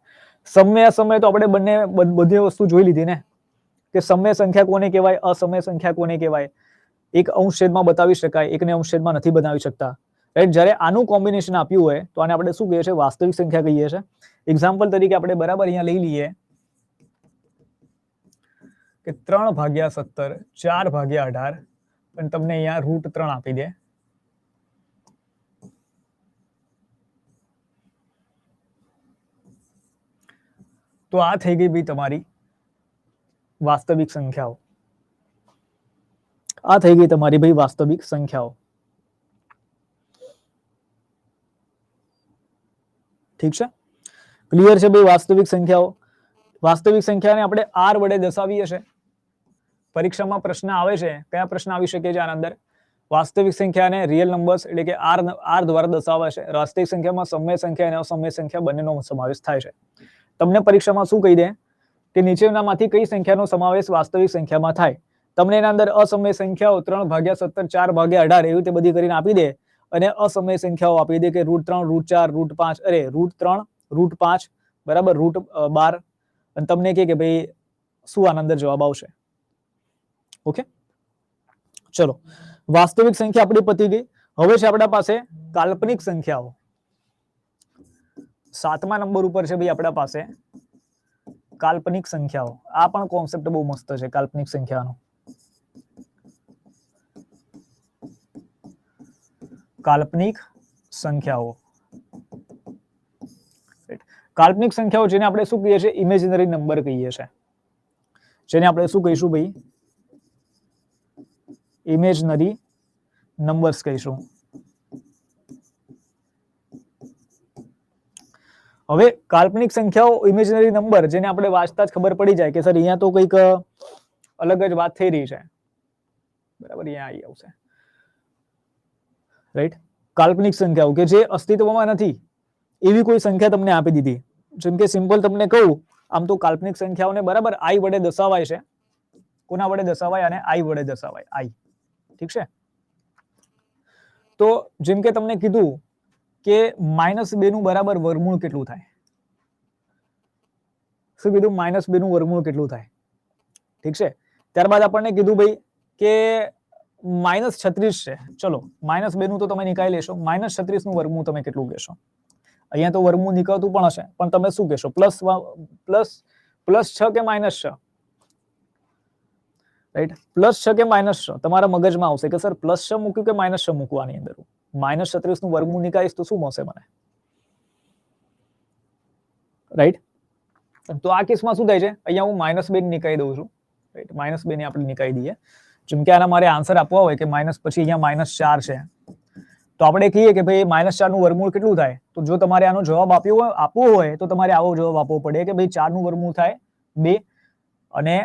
સમય અસમય તો આપણે બંને બધી વસ્તુ જોઈ લીધી ને, કે સમય સંખ્યા કોને કહેવાય, અસમય સંખ્યા કોને કહેવાય. એક અંશ છેદમાં બતાવી શકાય, એકને અંશ છેદમાં નથી બનાવી શકતા, રાઈટ. જ્યારે આનું કોમ્બિનેશન આપ્યું હોય તો આને આપણે શું કહીએ છીએ? વાસ્તવિક સંખ્યા કહીએ છીએ. એક્ઝામ્પલ તરીકે આપણે બરાબર અહીંયા લઈ લઈએ કે 3/17, 4/18, અને તમને અહીંયા √3 આપી દે. તો આ થઈ ગઈ ભાઈ તમારી વાસ્તવિક સંખ્યાઓ. આ થઈ ગઈ તમારી ભાઈ વાસ્તવિક સંખ્યાઓ. ઠીક છે, ક્લિયર છે ભાઈ? વાસ્તવિક સંખ્યાઓ, વાસ્તવિક સંખ્યાને આપણે આર વડે દર્શાવીએ છીએ. પરીક્ષામાં પ્રશ્ન આવે છે, કયા પ્રશ્ન આવી શકે છે આના અંદર? વાસ્તવિક સંખ્યાને રિયલ નંબર્સ એટલે કે આર દ્વારા દર્શાવે છે. વાસ્તવિક સંખ્યામાં સમય સંખ્યા અને અસમય સંખ્યા બંનેનો સમાવેશ થાય છે. તમને પરીક્ષામાં શું કહી દે કે નીચેનામાંથી કઈ સંખ્યાનો સમાવેશ વાસ્તવિક સંખ્યામાં થાય. તમને એના અંદર અસમય સંખ્યાઓ 3/17 4/18 એવી રીતે બધી કરીને આપી દે અને અસમય સંખ્યાઓ આપી દે કે √3 √4 √5 અરે √3 √5 બરાબર √12 અને તમને કે ભાઈ શું આના અંદર જવાબ આવશે. ઓકે, ચલો વાસ્તવિક સંખ્યા આપણી પતી ગઈ. હવે છે આપણા પાસે કાલ્પનિક સંખ્યાઓ. 7મા નંબર ઉપર છે ભાઈ આપણા પાસે કાલ્પનિક સંખ્યાઓ. આ પણ કોન્સેપ્ટ બહુ મસ્ત છે કાલ્પનિક સંખ્યાનો. કાલ્પનિક સંખ્યાઓ, કાલ્પનિક સંખ્યાઓ જેને આપણે શું કહીએ છીએ? ઇમેજિનરી નંબર કહીએ છીએ. જેને આપણે શું કહીશું ભાઈ? ઇમેજનરી નંબર્સ કહીશું. હવે કાલ્પનિક સંખ્યાઓ ઇમેજનરી નંબર જેને આપણે વાંચતા જ ખબર પડી જાય કે સર અહીંયા તો કંઈક અલગ જ વાત થઈ રહી છે. બરાબર, અહીંયા આવી આવશે રાઈટ. કાલ્પનિક સંખ્યાઓ કે જે અસ્તિત્વમાં નથી એવી કોઈ સંખ્યા તમને આપી દીધી. જેમ કે સિમ્પલ તમને કહું, આમ તો કાલ્પનિક સંખ્યાઓને બરાબર આઈ વડે દર્શાવાય છે. કોના વડે દર્શાવાય? અને આઈ વડે દર્શાવાય. આઈ, ઠીક છે. તો જેમ કે તમને કીધું કે -2 નું બરાબર વર્ગમૂળ કેટલું થાય? શું કીધું? -2 નું વર્ગમૂળ કેટલું થાય? ઠીક છે. ત્યારબાદ આપણને કીધું ભાઈ કે -36 છે. ચલો -2 નું તો તમે નીકાળી લેશો. -36 નું વર્ગમૂળ તમે કેટલું કહેશો? અહીંયા તો વર્ગમૂળ નીકળતું પણ હશે, પણ તમે શું કહેશો? પ્લસ 6 કે -6? રાઈટ, +6 કે -6 તમારા મગજમાં આવશે કે સર +6 મૂક્યું કે -6 મૂકવાની અંદર? -36 નું વર્ગમૂળ નીકાળીશ તો શું મળશે મને? રાઈટ. તો આ કેસમાં શું થાય છે? અહીંયા હું -2 નીકાળી દઉં છું. રાઈટ, -2 ને આપણે નીકાળી દઈએ. જેમ કે આના મારે આન્સર આપવા હોય કે માઇનસ પછી અહીંયા -4 છે, તો આપણે કહીએ કે ભાઈ -4 નું વર્ગમૂળ કેટલું થાય? તો જો તમારે આનો જવાબ આપવો હોય તો તમારે આવો જવાબ આપવો પડે કે ભાઈ 4 નું વર્ગમૂળ થાય 2 અને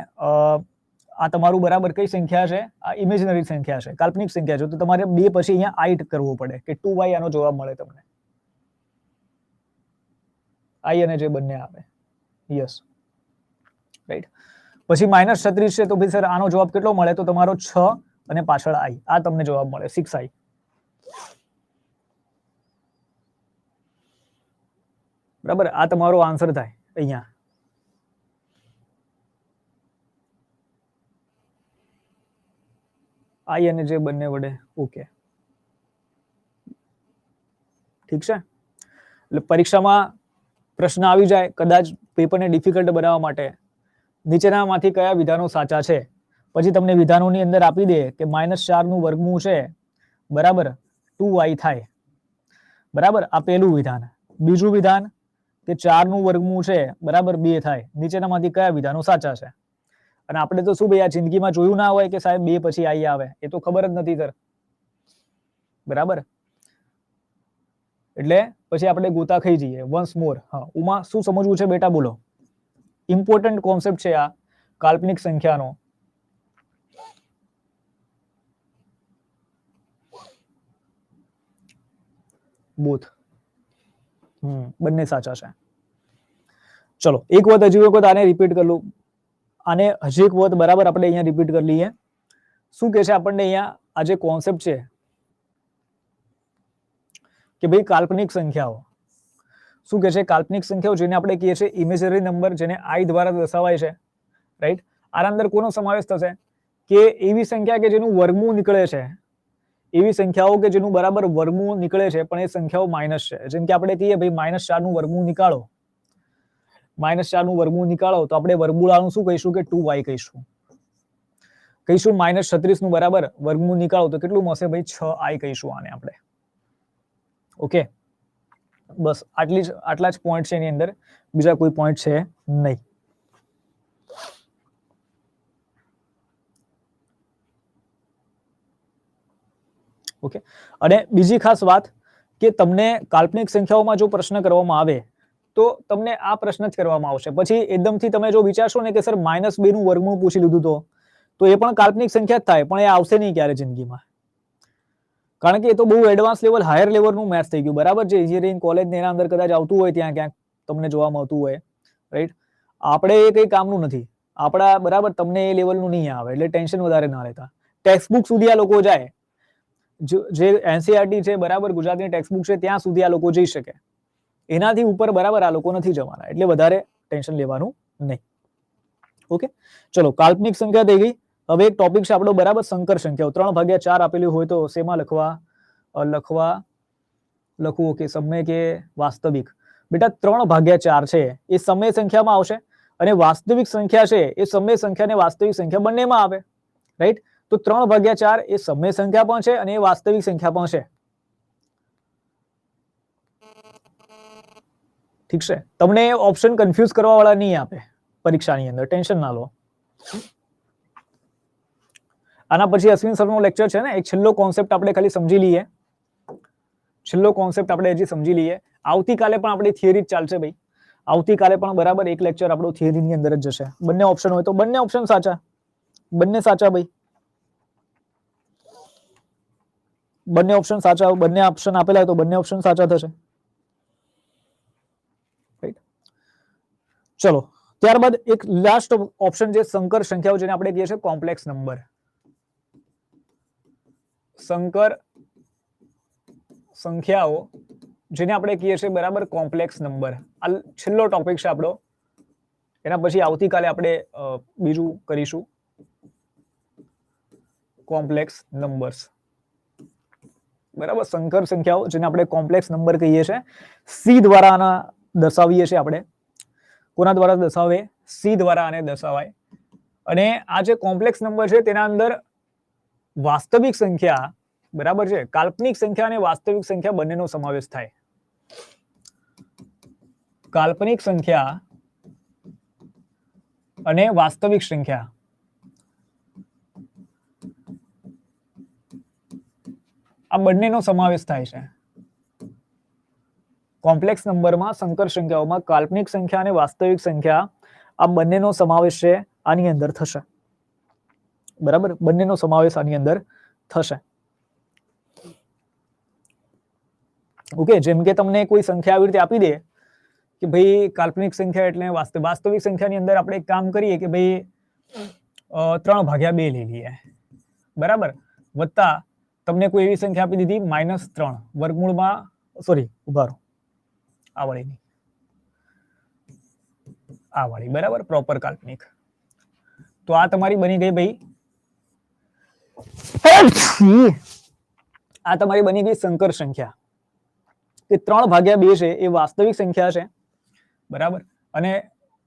આ તમારું બરાબર કઈ સંખ્યા છે? આ ઇમેજનરી સંખ્યા છે, કાલ્પનિક સંખ્યા છે. તો તમારે 2 પછી અહીંયા i કરવો પડે કે 2y આનો જવાબ મળે તમને. i અને જે બંને આવે. Yes, right. પછી -36 છે તો ભાઈ સર આનો જવાબ કેટલો મળે? તો તમારો 6 અને પાછળ i, આ તમને જવાબ મળે 6i. બરાબર, આ તમારો આન્સર થાય અહીંયા. i અને જે બંને વડે. ઓકે, ઠીક છે. એટલે પરીક્ષામાં પ્રશ્ન આવી જાય કદાચ પેપરને ડિફિકલ્ટ બનાવવા માટે, નીચેનામાંથી કયા વિધાનો સાચા છે? પછી તમને વિધાનોની અંદર આપી દે કે -4 નું વર્ગમૂળ છે બરાબર 2y થાય. બરાબર, આ પહેલું વિધાન. બીજું વિધાન કે 4 નું વર્ગમૂળ છે બરાબર 2 થાય. નીચેનામાંથી કયા વિધાનો સાચા છે? અને આપણે તો શું ભાઈ આ જિંદગીમાં જોયું ના હોય કે સાહેબ 2 પછી i આવે, એ તો ખબર જ નથી સર. બરાબર, એટલે પછી આપણે ગોતા ખાઈ જઈએ. વન્સ મોર, હા ઉમા શું સમજવું છે બેટા? બોલો. ઇમ્પોર્ટન્ટ કોન્સેપ્ટ છે આ કાલ્પનિક સંખ્યાનો. બોથ, બંને સાચા છે. ચલો એક વખત હજી વખત આને રિપીટ કરી લઉં. આને હજી એક વખત બરાબર આપણે અહીંયા રિપીટ કરી લઈએ. શું કે છે આપણને અહીંયા આ જે કોન્સેપ્ટ છે કે ભાઈ કાલ્પનિક સંખ્યાઓ. શું કે છે? કાલ્પનિક સંખ્યાઓ જેને આપણે કહીએ છીએ ઇમેજનરી નંબર, જેને i દ્વારા દર્શાવાય છે. રાઈટ, આના અંદર કોનો સમાવેશ થશે? કે એવી સંખ્યા કે જેનું વર્ગમૂળ નીકળે છે, એવી સંખ્યાઓ કે જેનું બરાબર વર્ગમૂળ નીકળે છે પણ એ સંખ્યાઓ માઇનસ છે. જેમ કે આપણે કહીએ ભાઈ -4 નું વર્ગમૂળ નીકાળો, -4 નું વર્ગમૂળ નીકાળો તો આપણે વર્ગમૂળાનું શું કહીશું? કે 2y કહીશું. -36 નું બરાબર વર્ગમૂળ નીકાળો તો કેટલું મળશે ભાઈ? 6i કહીશું આને આપણે. ઓકે, બસ આટલા જ પોઈન્ટ છે એની અંદર, બીજા કોઈ પોઈન્ટ છે નહીં. ઓકે, અને બીજી ખાસ વાત કે તમને કાલ્પનિક સંખ્યાઓમાં જો પ્રશ્ન કરવામાં આવે તો તમને આ પ્રશ્ન જ કરવામાં આવશે. પછી એકદમથી તમે જો વિચારશો ને કે સર -2 નું વર્ગમૂળ પૂછી લીધું તો એ પણ કાલ્પનિક સંખ્યા જ થાય, પણ એ આવશે નહીં ક્યારે જિંદગીમાં. કારણ કે એ તો બહુ એડવાન્સ લેવલ, હાયર લેવલનું મેથ્સ થઈ ગયું. બરાબર છે, એન્જિનિયરિંગ કોલેજ એના અંદર કદાચ આવતું હોય, ત્યાં ક્યાંક તમને જોવા મળતું હોય. રાઈટ, આપણે એ કઈ કામનું નથી, આપણા બરાબર તમને એ લેવલનું નહીં આવે, એટલે ટેન્શન વધારે ના લેતા. ટેક્સ્ટ બુક સુધી આ લોકો જાય, જે એનસીઆરટી છે બરાબર, ગુજરાતની ટેક્સ્ટ બુક છે ત્યાં સુધી આ લોકો જઈ શકે, એનાથી ઉપર બરાબર આ લોકો નથી જવાના, એટલે વધારે ટેન્શન લેવાનું નહીં. ઓકે, ચલો કાલ્પનિક સંખ્યા થઈ ગઈ. હવે એક ટોપિક છે આપણો બરાબર સંકર સંખ્યાઓ. 3/4 આપેલી હોય તો શેમાં લખવું કે સમય કે વાસ્તવિક? બેટા 3/4 છે એ સમય સંખ્યામાં આવશે, અને વાસ્તવિક સંખ્યા છે એ સમય સંખ્યા અને વાસ્તવિક સંખ્યા બંનેમાં આવે, રાઈટ? તો 3/4 એ સમય સંખ્યા પણ છે અને એ વાસ્તવિક સંખ્યા પણ છે. ઠીક છે, તમને ઓપ્શન કન્ફ્યુઝ કરવા વાળા નહીં આપે પરીક્ષાની અંદર, ટેન્શન ના લો. આના પછી અશ્વિન સરનો લેક્ચર છે ને, એક છેલ્લો કોન્સેપ્ટ આપણે ખાલી સમજી લઈએ, છેલ્લો કોન્સેપ્ટ આપણે હજી સમજી લઈએ. આવતીકાલે પણ આપણી થિયરી જ ચાલશે ભાઈ, આવતીકાલે પણ બરાબર એક લેક્ચર આપણો થિયરીની અંદર જ જશે. બંને ઓપ્શન હોય તો બંને ઓપ્શન સાચા, બંને સાચા ભાઈ, બંને ઓપ્શન સાચા, બંને ઓપ્શન આપેલા હોય તો બંને ઓપ્શન સાચા થશે. રાઈટ, ચલો ત્યારબાદ એક લાસ્ટ ઓપ્શન છે સંકર સંખ્યાઓ, જેને આપણે કહીએ છીએ કોમ્પ્લેક્સ નંબર. સંકર સંખ્યાઓ જેને આપણે કહીએ છીએ બરાબર કોમ્પ્લેક્સ નંબર. આ છેલ્લો ટોપિક છે આપણો, એના પછી આવતીકાલે આપણે બીજું કરીશું કોમ્પ્લેક્સ નંબર્સ. બરાબર, સંકર સંખ્યાઓ જેને આપણે કોમ્પ્લેક્સ નંબર કહીએ છીએ. સી દ્વારા આના દર્શાવીએ છીએ આપણે. કોના દ્વારા દર્શાવે? સી દ્વારા આને દર્શાવાય. અને આ જે કોમ્પ્લેક્સ નંબર છે તેના અંદર વાસ્તવિક સંખ્યા બરાબર છે, કાલ્પનિક સંખ્યા અને વાસ્તવિક સંખ્યા બંનેનો સમાવેશ થાય. કાલ્પનિક સંખ્યા અને વાસ્તવિક સંખ્યા આ બંનેનો સમાવેશ થાય છે. કોમ્પ્લેક્સ નંબરમાં, સંકર સંખ્યાઓમાં કાલ્પનિક સંખ્યા અને વાસ્તવિક સંખ્યા આ બંનેનો સમાવેશ છે આની અંદર થશે. બરાબર, બંનેનો સમાવેશ આની અંદર થશે. ઓકે, જેમ કે તમને કોઈ સંખ્યા આવી રીતે આપી દે કે ભાઈ કાલ્પનિક સંખ્યા એટલે વાસ્તવિક સંખ્યાની અંદર આપણે એક કામ કરીએ કે ભાઈ 3/2 લઈ લઈએ, બરાબર, વત્તા તમને કોઈ એવી સંખ્યા આપી દીધી -3 વર્ગમૂળમાં, સોરી ઉભા રહો, આ વાળી નહીં, આ વાળી, બરાબર, પ્રોપર કાલ્પનિક. તો આ તમારી બની ગઈ ભાઈ, આ તમારી બની ગઈ સંકર સંખ્યા. કે 3/2 છે એ વાસ્તવિક સંખ્યા છે, બરાબર, અને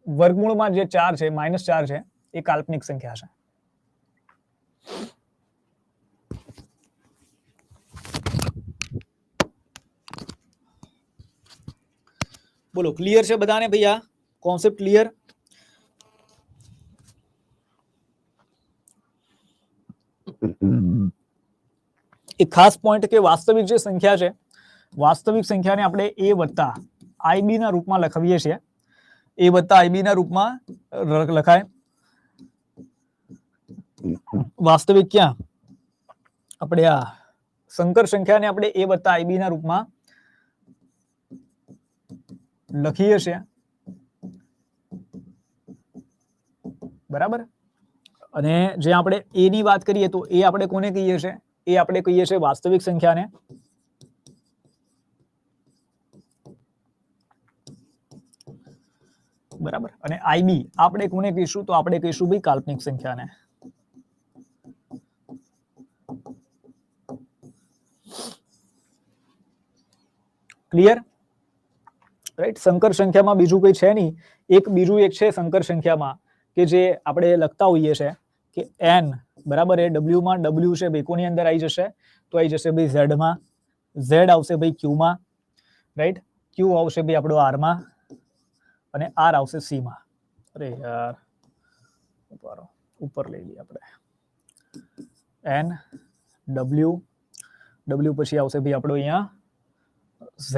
વર્ગમૂળમાં જે 4 છે, -4 છે, એ કાલ્પનિક સંખ્યા છે. બોલો, ક્લિયર છે બધાને ભાઈ? આ કોન્સેપ્ટ ક્લિયર? એક ખાસ પોઈન્ટ કે વાસ્તવિક જે સંખ્યા છે, વાસ્તવિક સંખ્યાને આપણે a વત્તા ib ના રૂપમાં લખાવીએ છીએ. a વત્તા ib ના રૂપમાં લખાય. વાસ્તવિક ક્યાં આપણે આ સંકર સંખ્યાને આપણે a વત્તા ib ના રૂપમાં લખીએ છીએ, બરાબર. અને જે આપણે a ની વાત કરીએ તો એ આપણે કોને કહીએ છીએ? એ આપણે કહીએ છીએ વાસ્તવિક સંખ્યાને. બરાબર, અને ib આપણે કોને કહીશું? તો આપણે કહીશું ભાઈ કાલ્પનિક સંખ્યાને. ક્લિયર? રાઈટ, સંકર સંખ્યામાં બીજું કઈ છે નહીં. બીજું એક છે સંકર સંખ્યામાં કે જે આપણે લખતા હોઈએ છે કે n બરાબર એ w માં, w છે ભાઈ કોની અંદર આવી જશે? તો આવી જશે ભાઈ z માં, z આવશે ભાઈ q માં, રાઈટ, q આવશે ભાઈ આપણો r માં, અને r આવશે c માં. અરે યાર, ઉપર લઈ લઈએ આપણે. n w પછી આવશે ભાઈ આપણો અહીંયા z,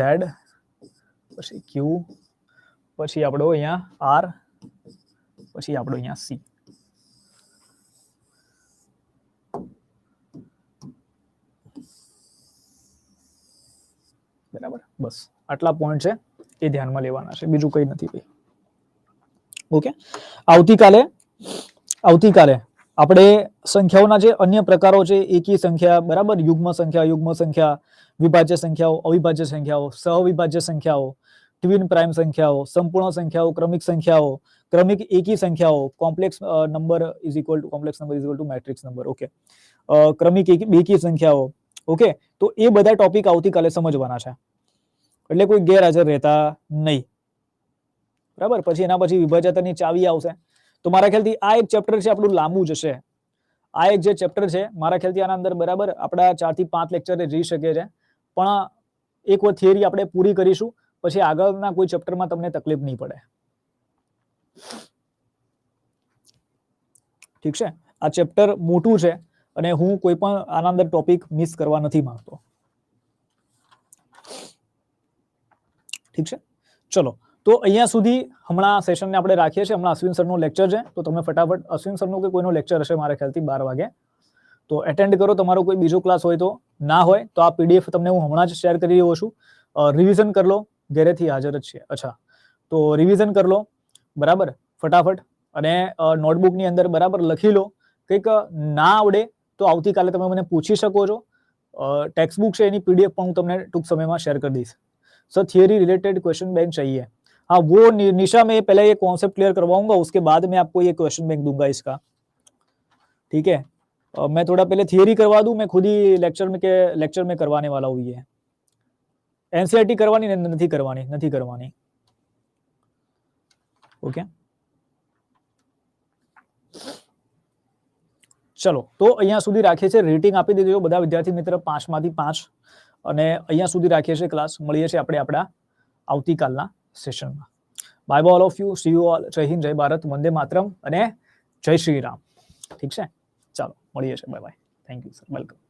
પછી q, પછી આપણો અહીંયા r, પછી આપણો અહીંયા c. બરાબર, બસ આટલા પોઈન્ટ છે, એ ધ્યાનમાં લેવાના છે, બીજું કઈ નથી ભાઈ. ઓકે, આવતીકાલે આપણે સંખ્યાઓના જે અન્ય પ્રકારો છે, એકી સંખ્યા, બરાબર, યુગ્મ સંખ્યા, વિભાજ્ય સંખ્યાઓ, અવિભાજ્ય સંખ્યાઓ, સહવિભાજ્ય સંખ્યાઓ, ટ્વિન પ્રાઇમ સંખ્યાઓ, સંપૂર્ણ સંખ્યાઓ, ક્રમિક એકી સંખ્યાઓ, complex number is equal to matrix number. Okay, ક્રમિક બેકી સંખ્યાઓ. ઓકે, તો એ બધા ટોપિક આવતીકાલે સમજવાના છે, એટલે કોઈ ગેરહાજર રહેતા નહીં, બરાબર. પછી એના પછી વિભાજ્યતાની ચાવી આવશે. તો મારા ખ્યાલથી આ એક ચેપ્ટર છે આપણું લાંબુ જશે. આ એક જે ચેપ્ટર છે મારા ખ્યાલથી આના અંદર બરાબર આપણા 4 થી 5 લેક્ચર જઈ શકે છે, પણ એક વાર થિયરી આપણે પૂરી કરીશું પછી આગળના કોઈ ચેપ્ટરમાં તમને તકલીફ નહીં પડે. ઠીક છે, આ ચેપ્ટર મોટું છે અને હું કોઈ પણ આના અંદર ટોપિક મિસ કરવા નથી માંગતો. ઠીક છે, ચલો તો અહીંયા સુધી હમણાં સેશનને આપણે રાખીએ છીએ. હમણાં અશ્વિન સરનો લેક્ચર છે, તો તમે ફટાફટ અશ્વિન સરનો કે કોઈનો લેક્ચર હશે મારા ખ્યાલથી 12 વાગે, તો એટેન્ડ કરો. તમારો કોઈ બીજો ક્લાસ હોય તો, ના હોય તો આ પીડીએફ તમને હું હમણાં જ શેર કરી રહ્યો છું. રિવિઝન કરી લો, ઘરેથી હાજર જ છે. અચ્છા, તો રિવિઝન કરી લો બરાબર ફટાફટ, અને નોટબુકની અંદર બરાબર લખી લો. કંઈક ના આવડે તો આવતીકાલે તમે મને પૂછી શકો છો. ટેક્સ્ટ બુક છે એની પીડીએફ પણ હું તમને ટૂંક સમયમાં શેર કરી દઈશ. Sir theory related question bank चाहिए, हाँ वो निशा में पहले ये कॉन्सेप्ट क्लियर करवाऊंगा, उसके बाद में आपको ये क्वेश्चन बैंक दूंगा इसका. ठीक है, मैं थोड़ा पहले थियरी करवा दूं, मैं खुद ही लेक्चर में करवाने वाला हूँ. ये एनसीईआरटी करवानी નથી કરવાની. ઓકે, ચલો તો અહીંયા સુધી રાખીએ છીએ. રેટિંગ આપી દેજો બધા વિદ્યાર્થી મિત્ર 5 માંથી 5, અને અહીંયા સુધી રાખીએ છીએ ક્લાસ. મળીએ છીએ આપણે આપણા આવતીકાલના સેશનમાં. Bye bye all of you, C you all. જય હિન્દ, જય ભારત, વંદે માતરમ અને જય શ્રી રામ. ઠીક છે, ચાલો મળીએ છીએ. Bye bye, thank you sir, welcome.